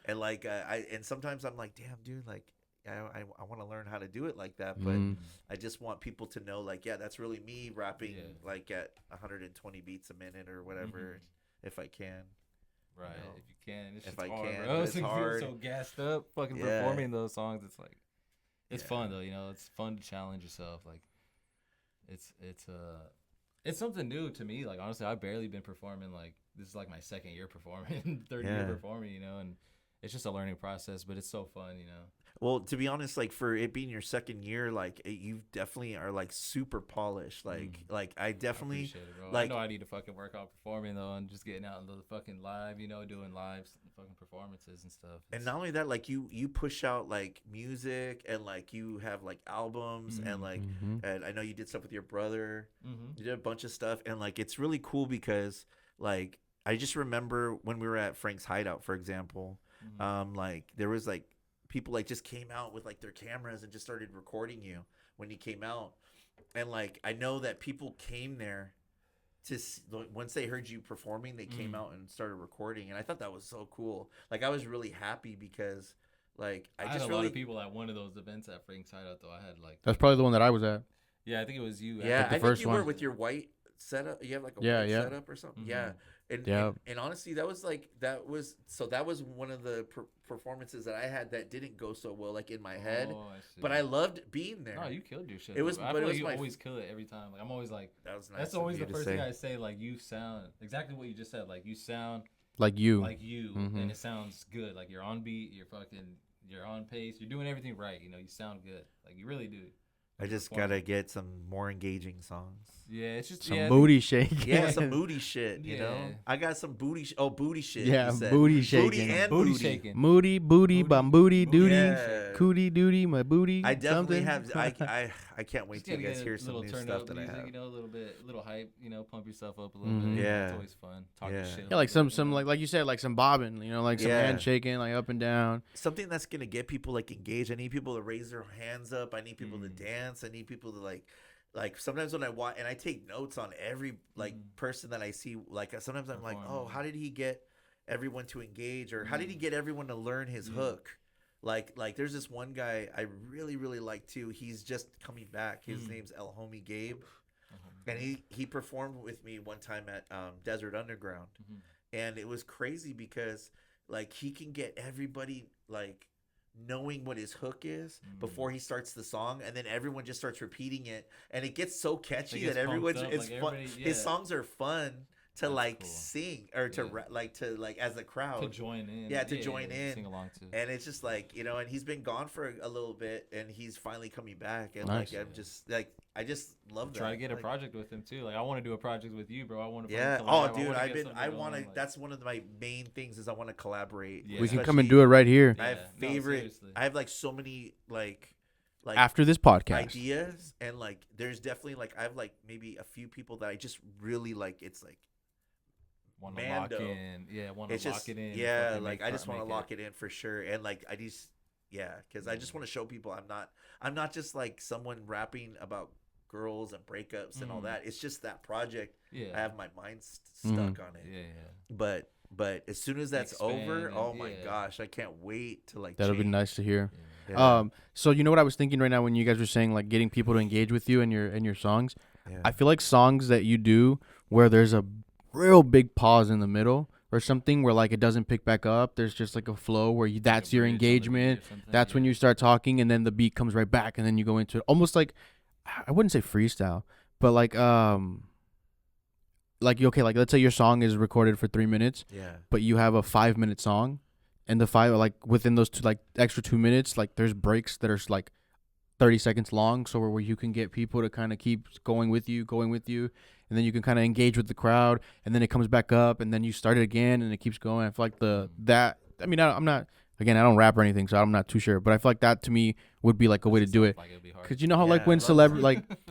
And like and sometimes I'm like, damn, dude, like. I want to learn how to do it like that, but I just want people to know, like, that's really me rapping, like at 120 beats a minute or whatever, if I can.
Right, you know? If you can. It's
if I
hard,
can,
bro.
it's hard.
So gassed up, fucking performing those songs. It's like, it's fun though, you know. It's fun to challenge yourself. Like, it's something new to me. Like honestly, I've barely been performing. Like this is like my second year performing, third year performing, you know, and. It's just a learning process, but it's so fun, you know.
Well, to be honest, like for it being your second year, like you definitely are like super polished. Like I definitely
appreciate it, bro.
like
I know I need to fucking work on performing though, and just getting out into the fucking live, doing live fucking performances and stuff.
and not only that, like you push out like music and like you have like albums and like and I know you did stuff with your brother. You did a bunch of stuff and like it's really cool because like I just remember when we were at Frank's Hideout, for example, like there was like people like just came out with like their cameras and just started recording you when you came out, and like I know that people came there to once they heard you performing, they came out and started recording, and I thought that was so cool. Like I was really happy because like
I
just
had a
really
lot of people at one of those events at Frank's Hideout though. I had like
That's probably the one that I was at.
yeah, I think it was you.
yeah,
the
I think
first
you were
one.
with your white setup. You have like a
Yeah,
white
yeah.
setup or something.
Mhm.
Yeah. And honestly, that was one of the performances that I had that didn't go so well, like in my head.
Oh, I see.
But I loved being there.
No, you killed your shit.
It was-
though. I
but
feel
it
like
was
you
my-
always kill it every time. Like I'm always like,
That was nice.
that's
of
always
you
the
to
first
say.
thing I say. Like you sound exactly what you just said. Like you sound
Like you.
like you,
Mhm.
and it sounds good. Like you're on beat. You're on pace. You're doing everything right. You sound good. Like you really do.
I just
performing.
gotta get some more engaging songs.
Yeah, it's just
Some
yeah,
booty shake.
Yeah, some booty shit. You know,
Yeah.
I got some booty. Booty shit.
Yeah,
you said.
booty
Booty
shaking.
and
booty
booty.
shaking.
Moody, booty, bum booty, duty,
Yeah.
cootie, duty, my booty.
I definitely
something.
have. I can't wait
Just
till you
gotta
guys
get
hear
a
some
little
new
turn
stuff
up
that I
music,
have.
a little hype, pump yourself up a little
Mhm.
bit.
Yeah.
It's always fun. Talking
Yeah.
shit. a
Yeah, like
little
some
bit,
like you said, like some bobbing, like some
Yeah.
hand shaking, like up and down.
Something that's gonna get people like engaged. I need people to raise their hands up. I need people to
Mm.
dance. I need people to like sometimes when I watch and I take notes on every like person that I see. Like sometimes I'm like,
Performing.
oh, how did he get everyone to engage, or how did he get everyone to learn his
Yeah.
hook? Like there's this one guy I really like too. He's just coming back. His name's El Homie Gabe, and he performed with me one time at Desert Underground, and it was crazy because like he can get everybody like knowing what his hook is before he starts the song, and then everyone just starts repeating it, and it gets so catchy
gets
that everyone's
pumped up,
it's
like
fun.
everybody-
His
yeah.
songs are fun to
That's
like
cool.
sing or to
Yeah.
as a crowd
to join in.
Yeah, to join in.
sing along too.
and it's just like and he's been gone for a little bit, and he's finally coming back, and
Nice.
like I'm just like I just love that.
Try to get a
Like,
project with him too. Like I want to do a project with you, bro. I want to.
yeah.
Collab.
Oh, dude,
wanna get something
I want to.
going, like-
That's one of my main things is I want to collaborate.
Yeah.
We can
Especially-
come and do it right here
I have
Yeah, no,
favorite.
seriously.
I have like so many like
after this podcast.
ideas, and like there's definitely like I have like maybe a few people that I just really like. It's like
Want to lock
Mando.
in. Yeah, want
it's
to lock
just
it in. and
yeah,
fucking
like
make
I just want to
make
lock it in for sure, and like I just because I just want to show people I'm not just like someone rapping about girls and breakups and all that. It's just that project.
Yeah.
I have my mind stuck on it.
Yeah,
But as soon as that's over,
Expand
oh
and-
my
yeah.
gosh, I can't wait to like.
That'll be
change.
nice to hear.
yeah.
So you know what I was thinking right now when you guys were saying like getting people to engage with you and your songs.
Yeah.
I feel like songs that you do where there's a real big pause in the middle or something where like it doesn't pick back up. There's just like a flow where that's your
bridge on the beat or
engagement.
something,
That's when
yeah.
you start talking and then the beat comes right back and then you go into it. Almost like I wouldn't say freestyle, but like okay, like let's say your song is recorded for 3 minutes,
Yeah.
but you have a 5-minute song, and the within those extra 2 minutes, like there's breaks that are like 30 seconds long, so where you can get people to kind of keep going with you, and then you can kind of engage with the crowd, and then it comes back up, and then you start it again, and it keeps going. I feel like I'm not again, I don't rap or anything, so I'm not too sure, but I feel like that to me would be like a way to do it.
Like, it'd be hard.
Because you know how
Yeah,
like when
I love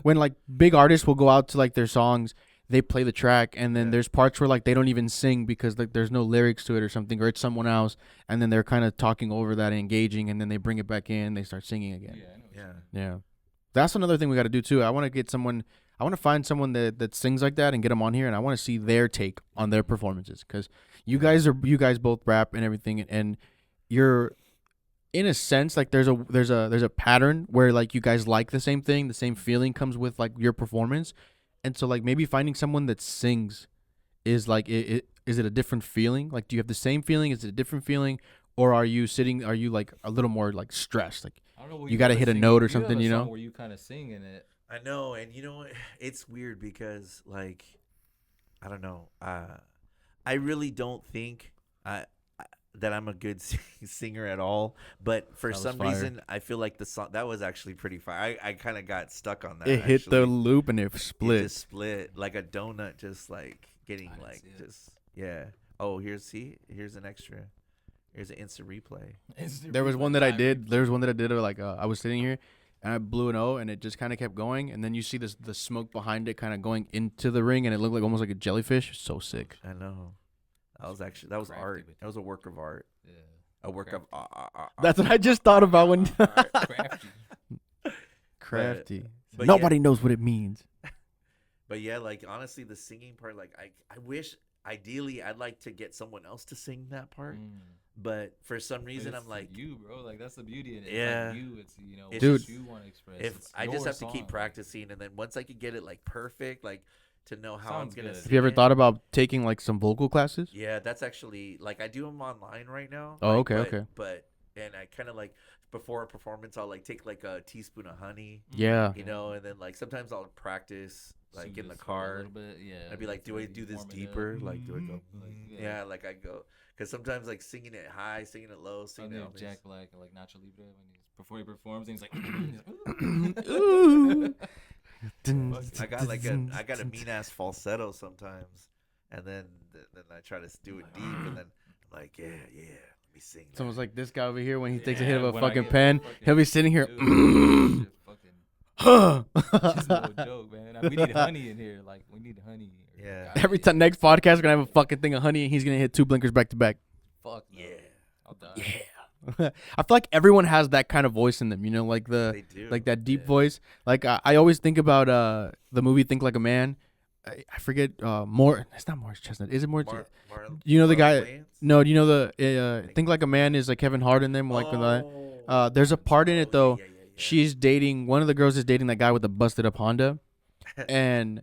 when like big artists will go out to like their songs, they play the track, and then
Yeah.
there's parts where like they don't even sing because like there's no lyrics to it or something, or it's someone else, and then they're kind of talking over that, and engaging, and then they bring it back in, they start singing again.
Yeah, I know what you
Yeah.
mean.
Yeah, that's another thing we got to do too. I want to find someone that sings like that and get them on here, and I want to see their take on their performances, because you guys both rap and everything, and you're in a sense like there's a pattern where like you guys like the same thing, the same feeling comes with like your performance, and so like maybe finding someone that sings is like is it a different feeling? Like, do you have the same feeling? Is it a different feeling? Or are you like a little more like stressed? Like,
I don't know. Will
you gotta
ever
hit a
sing-
note or
you have
something,
a
you know?
song where you kind of sing in it.
I know, and you know what? It's weird because like I don't know. I really don't think that I'm a good singer at all, but for
That was
some
fire.
reason I feel like the song that was actually pretty fire. I kind of got stuck on that.
It hit the
actually.
loop and it
It
split.
just split like a donut, just like getting
I didn't
like
see it.
just yeah. Oh, here's an extra. Here's an instant replay.
There was one that I did. There was one that I did. Like I was sitting here, and I blew an O, and it just kind of kept going. And then you see the smoke behind it, kind of going into the ring, and it looked like almost like a jellyfish. So sick.
I know. That was
Crafty
art.
with
That was a work of art.
Yeah.
A work of
That's what I just thought about when
Crafty.
crafty.
but
Nobody knows what it means.
But yeah, like honestly, the singing part, like I wish ideally I'd like to get someone else to sing that part, but for some reason
But it's
I'm like,
you, bro. Like that's the beauty in it.
Yeah.
It's like you. It's
It's
Dude.
what you want to express.
if
It's
I just
your
have to keep
song.
practicing, and then once I could get it like perfect, like to know how
Sounds
I'm gonna.
good.
Sing
Have you ever
it.
thought about taking like some vocal classes?
Yeah, that's actually like I do them online right now.
Oh,
like,
okay,
but,
okay.
But and I kind of like before a performance, I'll like take like a teaspoon of honey,
Yeah.
you know, and then like sometimes I'll practice like
Soothe
in the
it for a
car.
little bit, yeah.
I'd be like, do I
really
do this
warm it up.
deeper? Like, do I go?
Like,
Yeah, like I go because sometimes like singing it high, singing it low,
I
singing
think
it.
of
all these-
Jack Black or like Nacho Libre when before he performs, and he's like,
Ooh.
I got a mean ass falsetto sometimes, and then I try to do it deep, and then I'm like, yeah, let me sing.
It's almost
that.
like this guy over here when he takes a
Yeah,
hit of a
when I
fucking
get
pen.
fucking-
He'll be sitting here.
dude, that shit fucking. Just no
Every
joke, man. We need honey in here. Like we need honey. or
Yeah.
goddamn-
time next podcast, we're gonna have a fucking thing of honey, and he's gonna hit 2 blinkers back to back.
Fuck no.
Yeah.
I'll die.
Yeah. I feel like everyone has that kind of voice in them, you know, like
They do.
like that deep
Yeah.
voice. Like I always think about the movie Think Like a Man. I forget more. It's not Morris Chestnut. Is it Morris? You know the
Marlon
guy?
Wayans?
No, do you know the Think Like a Man is like Kevin Hart in them? Like there's a part in it though.
Yeah.
She's dating one of the girls is dating that guy with the busted up Honda, and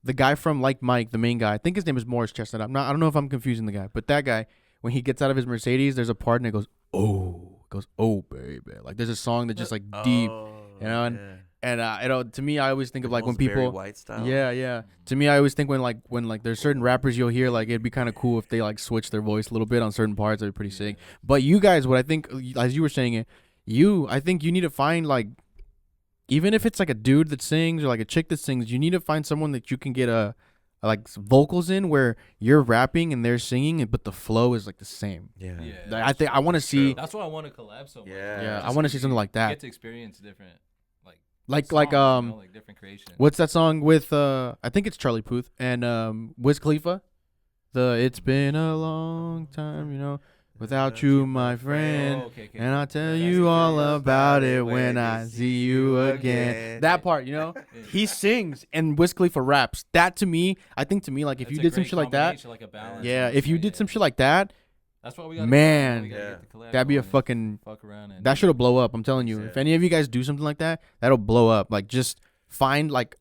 the guy from Like Mike, the main guy. I think his name is Morris Chestnut. I don't know if I'm confusing the guy, but that guy when he gets out of his Mercedes, there's a part and it goes oh baby. Like there's a song that just like deep, you know, and you know, to me I always think of like when people
White style.
yeah. To me, I always think when there's certain rappers you'll hear like it'd be kind of cool if they like switch their voice a little bit on certain parts. That'd be pretty sick. But you guys, what I think, as you were saying it, I think you need to find like, even if it's like a dude that sings or like a chick that sings, you need to find someone that you can get like vocals in where you're rapping and they're singing, but the flow is like the same.
Yeah.
Yeah.
I think I want to see.
That's why I want to collab so much.
Yeah.
Yeah, I
Just
want to
'cause
see something
you
like that.
Get to experience different
Like
songs, you know, like different creations.
what's that song with I think it's Charlie Puth and Wiz Khalifa? It's been a long time, you know, without you, my friend.
Oh, okay.
And I'll tell
That's
you
it.
all about it when I see you again. That part, you know,
Yeah.
he sings and Wiz Khalifa raps. That to me, I think to me, like if
That's
you
a
did some
great
shit like that,
combination, like a balance
yeah,
of
if you
it,
did
yeah.
some shit like that,
That's why we got
Man.
That'd
be a fucking,
fuck around and
that should have blow up. I'm telling you,
Yeah.
if any of you guys do something like that, that'll blow up. Like just find like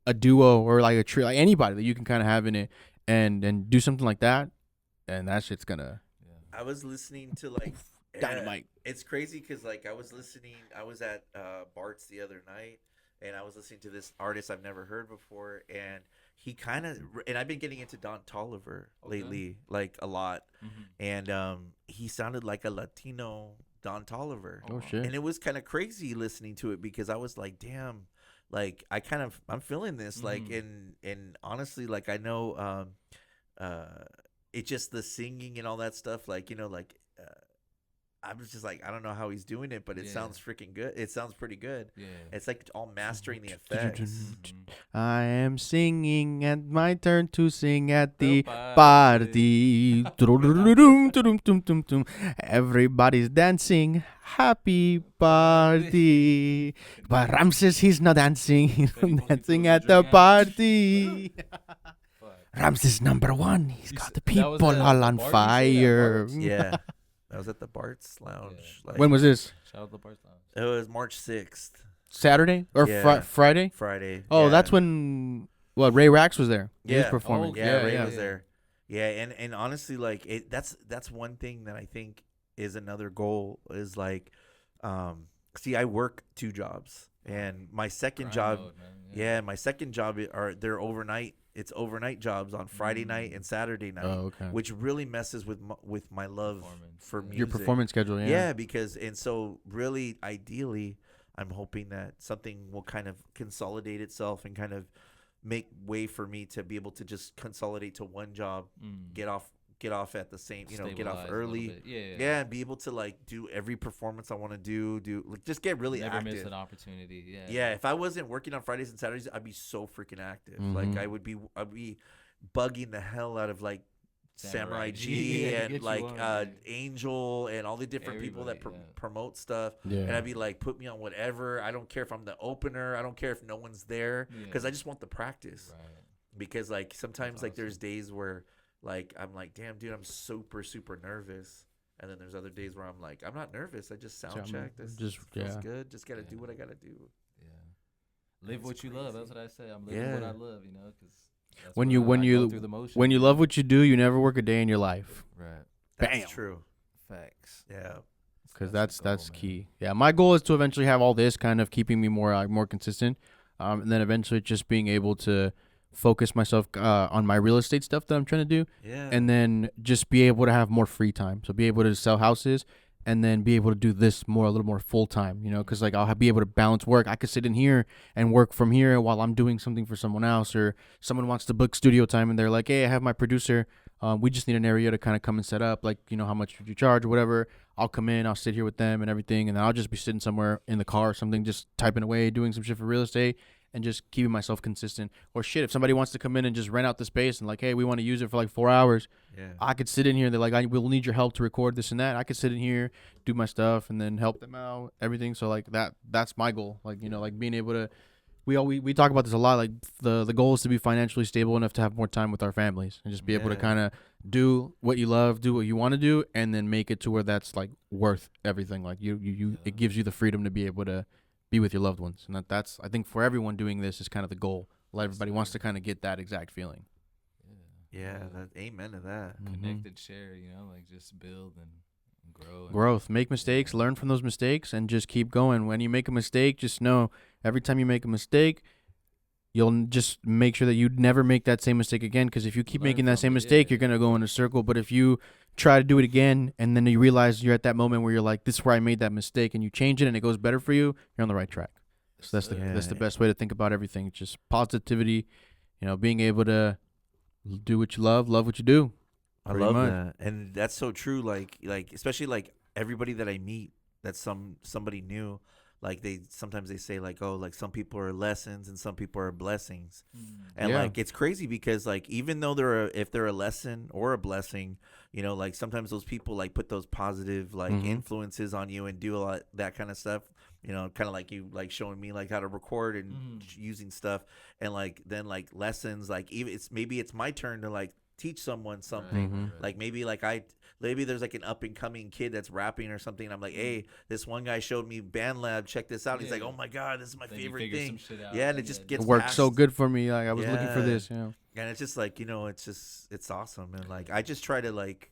a duo or like a trio, like anybody that you can kind of have in it and do something like that. And that shit's gonna
I was listening to like
dynamite.
It's crazy because like I was at Bart's the other night, and I was listening to this artist I've never heard before, and he kind of, and I've been getting into Don Toliver lately, like a lot, and he sounded like a Latino Don Toliver.
Oh shit.
And it was kind of crazy listening to it because I was like, damn, like I'm feeling this, like, and honestly, like I know, it's just the singing and all that stuff, like, you know, like, I was just like, I don't know how he's doing it, but it sounds freaking good. It sounds pretty good.
Yeah.
It's like all mastering the effects.
I am singing and my turn to sing at the
party.
party. Everybody's dancing. Happy party. But Ramses, he's not dancing. He's dancing at the party. Ramses #1. He's got the people
that was at
all
the
on
bar you said at
fire.
Bart's?
Yeah. That was at the Bart's Lounge.
Yeah.
Like,
When was this?
Shout out to Bart's Lounge.
it was March 6th,
Saturday or
Yeah.
Friday?
Friday.
Oh,
Yeah.
that's when Ray Rax was there. He was
Yeah.
performing.
Yeah, Ray
yeah.
was there. Yeah, and honestly, like that's one thing that I think is another goal is like, see, I work 2 jobs, and my second
Grind
job,
mode, man.
yeah, my second job they're overnight it's overnight jobs on Friday night and Saturday night, which really messes with my love for music.
Your performance schedule,
yeah. Because and so really, ideally, I'm hoping that something will kind of consolidate itself and kind of make way for me to be able to just consolidate to one job, get off at the same, get off early, and be able to like do every performance I want to do like just get really
Never
active.
miss an opportunity.
If I wasn't working on Fridays and Saturdays, I'd be so freaking active. Like I'd be bugging the hell out of like Samurai G and like Angel and all the different people that promote stuff. And I'd be like, put me on whatever. I don't care if I'm the opener. I don't care if no one's there, because I just want the practice. Because like sometimes like there's days where like I'm like, damn dude, I'm super nervous. And then there's other days where I'm like, I'm not nervous. I just sound check. This just feels good. Just gotta do what I gotta do.
Live what you love. That's what I say. I'm living what I love. Because
when you love what you do, you never work a day in your life.
Right.
That's
Bam.
true.
Facts.
Yeah.
Because that's key. Yeah, my goal is to eventually have all this kind of keeping me more consistent, and then eventually just being able to focus myself on my real estate stuff that I'm trying to do, and then just be able to have more free time. So be able to sell houses, and then be able to do this a little more full time. Because like I'll be able to balance work. I could sit in here and work from here while I'm doing something for someone else, or someone wants to book studio time and they're like, hey, I have my producer. We just need an area to kind of come and set up. Like, how much would you charge or whatever? I'll come in, I'll sit here with them and everything, and then I'll just be sitting somewhere in the car or something, just typing away, doing some shit for real estate, and just keeping myself consistent. Or shit, if somebody wants to come in and just rent out the space and like, hey, we want to use it for like 4 hours, I could sit in here. They're like, we'll need your help to record this and that. I could sit in here, do my stuff, and then help them out, everything. So like that's my goal. Like, like being able to, we talk about this a lot. Like the goal is to be financially stable enough to have more time with our families and just be able to kind of do what you love, do what you want to do, and then make it to where that's like worth everything. Like it gives you the freedom to be able to be with your loved ones. And that's, I think for everyone doing this is kind of the goal. Everybody wants to kind of get that exact feeling.
Amen to that.
Connected, share, like just build and grow.
Growth. Make mistakes, learn from those mistakes, and just keep going. When you make a mistake, just know every time you make a mistake, you'll just make sure that you never make that same mistake again. Because if you keep making that same mistake, you're going to go in a circle. But if you try to do it again, and then you realize you're at that moment where you're like, this is where I made that mistake, and you change it and it goes better for you, you're on the right track. So that's the best way to think about everything. It's just positivity, being able to do what you love what you do.
I love that. And that's so true. Like especially like everybody that I meet that's somebody new, like sometimes they say like, oh, like some people are lessons and some people are blessings. And like it's crazy because like even though if they're a lesson or a blessing, like sometimes those people like put those positive like influences on you and do a lot that kind of stuff, kind of like you like showing me like how to record and using stuff, and like then like lessons, like even maybe it's my turn to like teach someone something. Like maybe there's like an up and coming kid that's rapping or something, and I'm like, hey, this one guy showed me BandLab, check this out. He's like, oh my god, this is my favorite thing. And it just gets
worked so good for me. Like I was looking for this. And
it's just like, it's awesome. And like I just try to like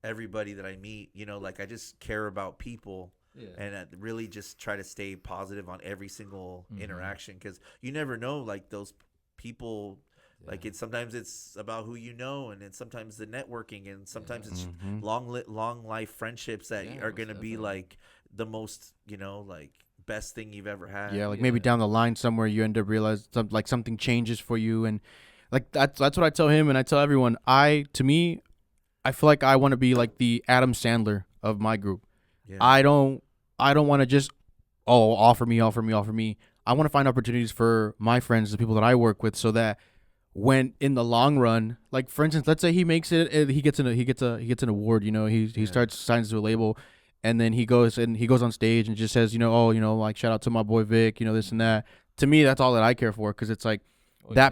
everybody that I meet, like I just care about people. And I really just try to stay positive on every single interaction, because you never know, like those people. Like sometimes it's about who you know, and then sometimes the networking, and sometimes it's long life friendships that are gonna be like the most like best thing you've ever had.
Like maybe down the line somewhere you end up realize something changes for you, and like that's what I tell him, and I tell everyone. I feel like I want to be like the Adam Sandler of my group. I don't want to just offer me. I want to find opportunities for my friends, the people that I work with, so that when in the long run, like for instance, let's say he makes it, he gets an award, he signs to a label, and then he goes on stage and just says, like shout out to my boy Vic, this and that. To me, that's all that I care for, because it's like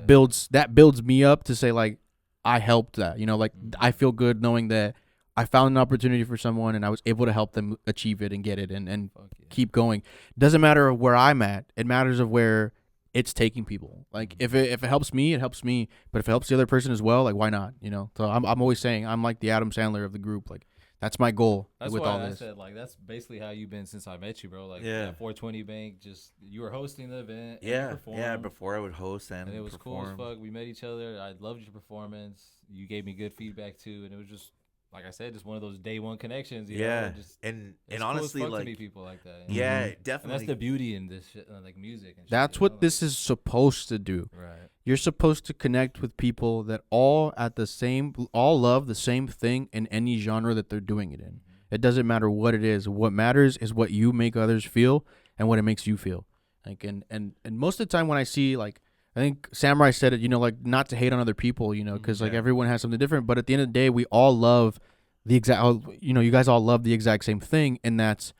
builds me up to say like I helped that, like I feel good knowing that I found an opportunity for someone and I was able to help them achieve it and get it and keep going. Doesn't matter where I'm at. It matters of where it's taking people. Like if it helps me, it helps me. But if it helps the other person as well, like why not? So I'm always saying I'm like the Adam Sandler of the group. Like That's my goal
That's
with
why
all
I
this.
said, like, that's basically how you've been since I met you, bro. Like,
Yeah.
at 420 Bank, just you were hosting the event. And you
Yeah,
performed,
before I would host and
it was
perform.
cool as fuck. We met each other. I loved your performance. You gave me good feedback too, and it was just, like I said, just one of those day one connections. You know? Just,
and
it's
honestly,
cool as fuck
like,
to meet people like that.
yeah,
And
definitely.
that's the beauty in this shit, like music. And shit,
That's
you
what
know?
this is supposed to do.
Right.
You're supposed to connect with people that all love the same thing in any genre that they're doing it in. It doesn't matter what it is. What matters is what you make others feel and what it makes you feel. Like and most of the time when I see, like, I think Samurai said it, you know, like, not to hate on other people, you know, because like everyone has something different. But at the end of the day, we all love the exact, you know, you guys all love the exact same thing, and that's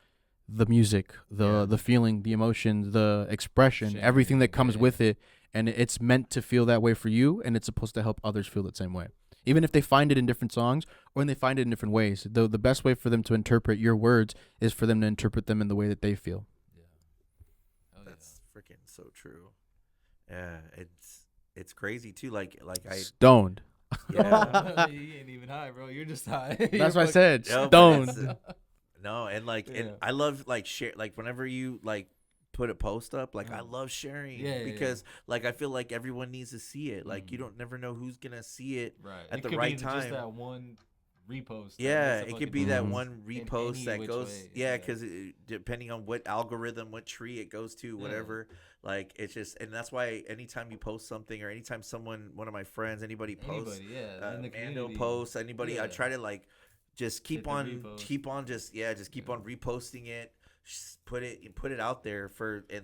the music, the feeling, the emotion, the expression, everything that comes with it. And it's meant to feel that way for you, and it's supposed to help others feel the same way. Even if they find it in different songs or when they find it in different ways. The best way for them to interpret your words is for them to interpret them in the way that they feel.
Yeah.
That's freaking so true. Yeah, it's crazy too. Like I
Stoned.
yeah.
You ain't even high, bro. You're just high.
That's what I said.
No, but
Stoned.
No, and like and I love like share, like whenever you like put a post up, like I love sharing because like I feel like everyone needs to see it. Like you don't never know who's gonna see it at the right time.
Just that one repost.
Yeah, it could be that one repost that goes.
Way.
Yeah, because depending on what algorithm, what tree it goes to, whatever. Like it's just, and that's why anytime you post something or anytime one of my friends, anybody posts, Mando posts, anybody, I try to like just keep on reposting it. Just put it out there tag
you,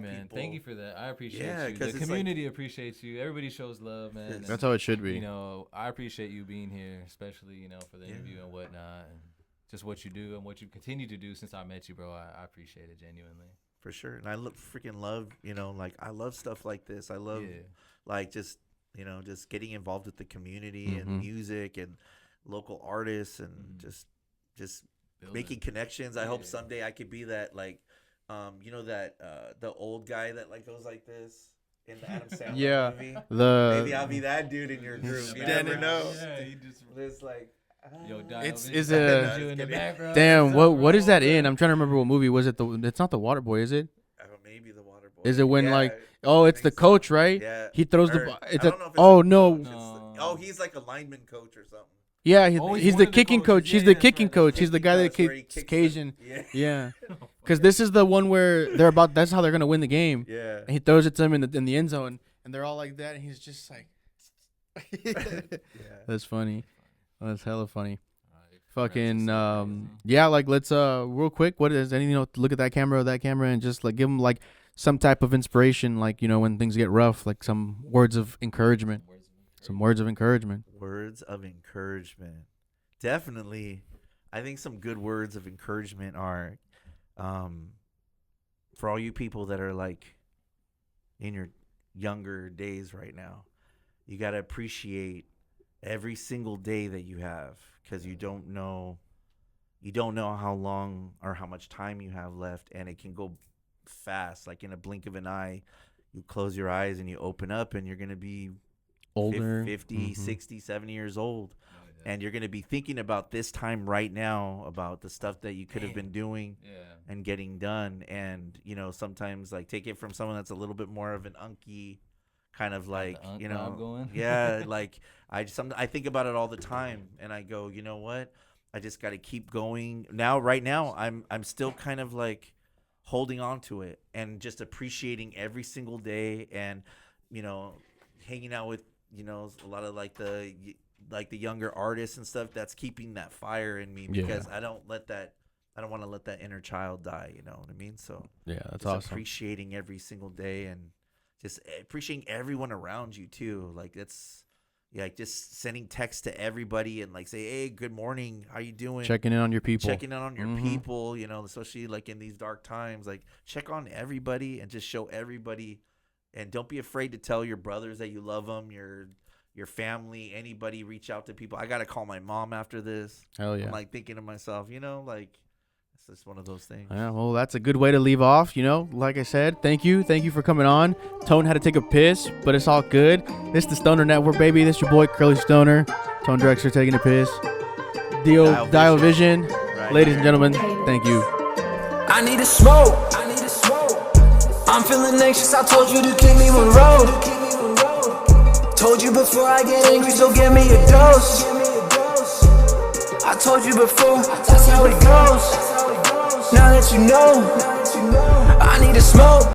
man.
people.
Thank you for that. I appreciate you. The community appreciates you. Everybody shows love, man.
That's how it should be.
You know, I appreciate you being here, especially, you know, for the interview and whatnot, and just what you do and what you continue to do since I met you, bro. I appreciate it genuinely.
For sure, and I freaking love, you know, like I love stuff like this. I love like just, you know, just getting involved with the community and music and local artists and just making connections. I hope someday I could be that, like, you know, that the old guy that like goes like this in the Adam Sandler movie. Maybe I'll be that dude in your group. You never know.
Yeah, you just
like.
It's a damn. What is that in? I'm trying to remember what movie was it. It's not the Water Boy, is it?
Maybe the Water Boy.
Is it when it's the coach, right?
Yeah.
He throws
He's like a lineman coach or something.
Yeah, he's the kicking coach. He's the kicking coach. He's the guy that kicks Cajun. Yeah. Because this is the one where that's how they're gonna win the game.
Yeah.
And he throws it to them in the end zone, and they're all like that, and he's just like. That's funny. That's hella funny. Fucking like let's real quick. What is anything? You know, look at that camera, and just like give them like some type of inspiration, like, you know, when things get rough, like some words of encouragement. Some words of encouragement.
Words of encouragement. Definitely. I think some good words of encouragement are for all you people that are like in your younger days right now. You got to appreciate every single day that you have, because you don't know how long or how much time you have left, and it can go fast. Like in a blink of an eye, you close your eyes and you open up and you're going to be older, 50, 60, 70 years old. And you're going to be thinking about this time right now, about the stuff that you could have been doing and getting done. And, you know, sometimes like take it from someone that's a little bit more of an unky kind of like, you know, like I think about it all the time, and I go, you know what? I just got to keep going. Right now, I'm still kind of like holding on to it and just appreciating every single day, and, you know, hanging out with, you know, a lot of like the younger artists and stuff. That's keeping that fire in me, because I don't want to let that inner child die. You know what I mean? So
that's
just
awesome.
Appreciating every single day and just appreciating everyone around you too. Like it's like just sending text to everybody and like say, hey, good morning, how you doing?
Checking in on your people.
People, you know, especially like in these dark times, like check on everybody and just show everybody, and don't be afraid to tell your brothers that you love them, your family, anybody. Reach out to people. I got to call my mom after this.
Hell yeah.
I'm like thinking to myself, you know, like it's just one of those things.
Yeah, well, that's a good way to leave off. You know, like I said, thank you for coming on. Tone had to take a piss, but it's all good. This is the Stoner Network, baby. This your boy Curly Stoner. Tone Drexler taking a piss. Diovision.
Right
Ladies
here.
and gentlemen, thank you.
I need a smoke. I'm feeling anxious. I told you to keep me on road. Told you before I get angry, so give me a dose. I told you before, that's how it goes. Now that you know, I need a smoke.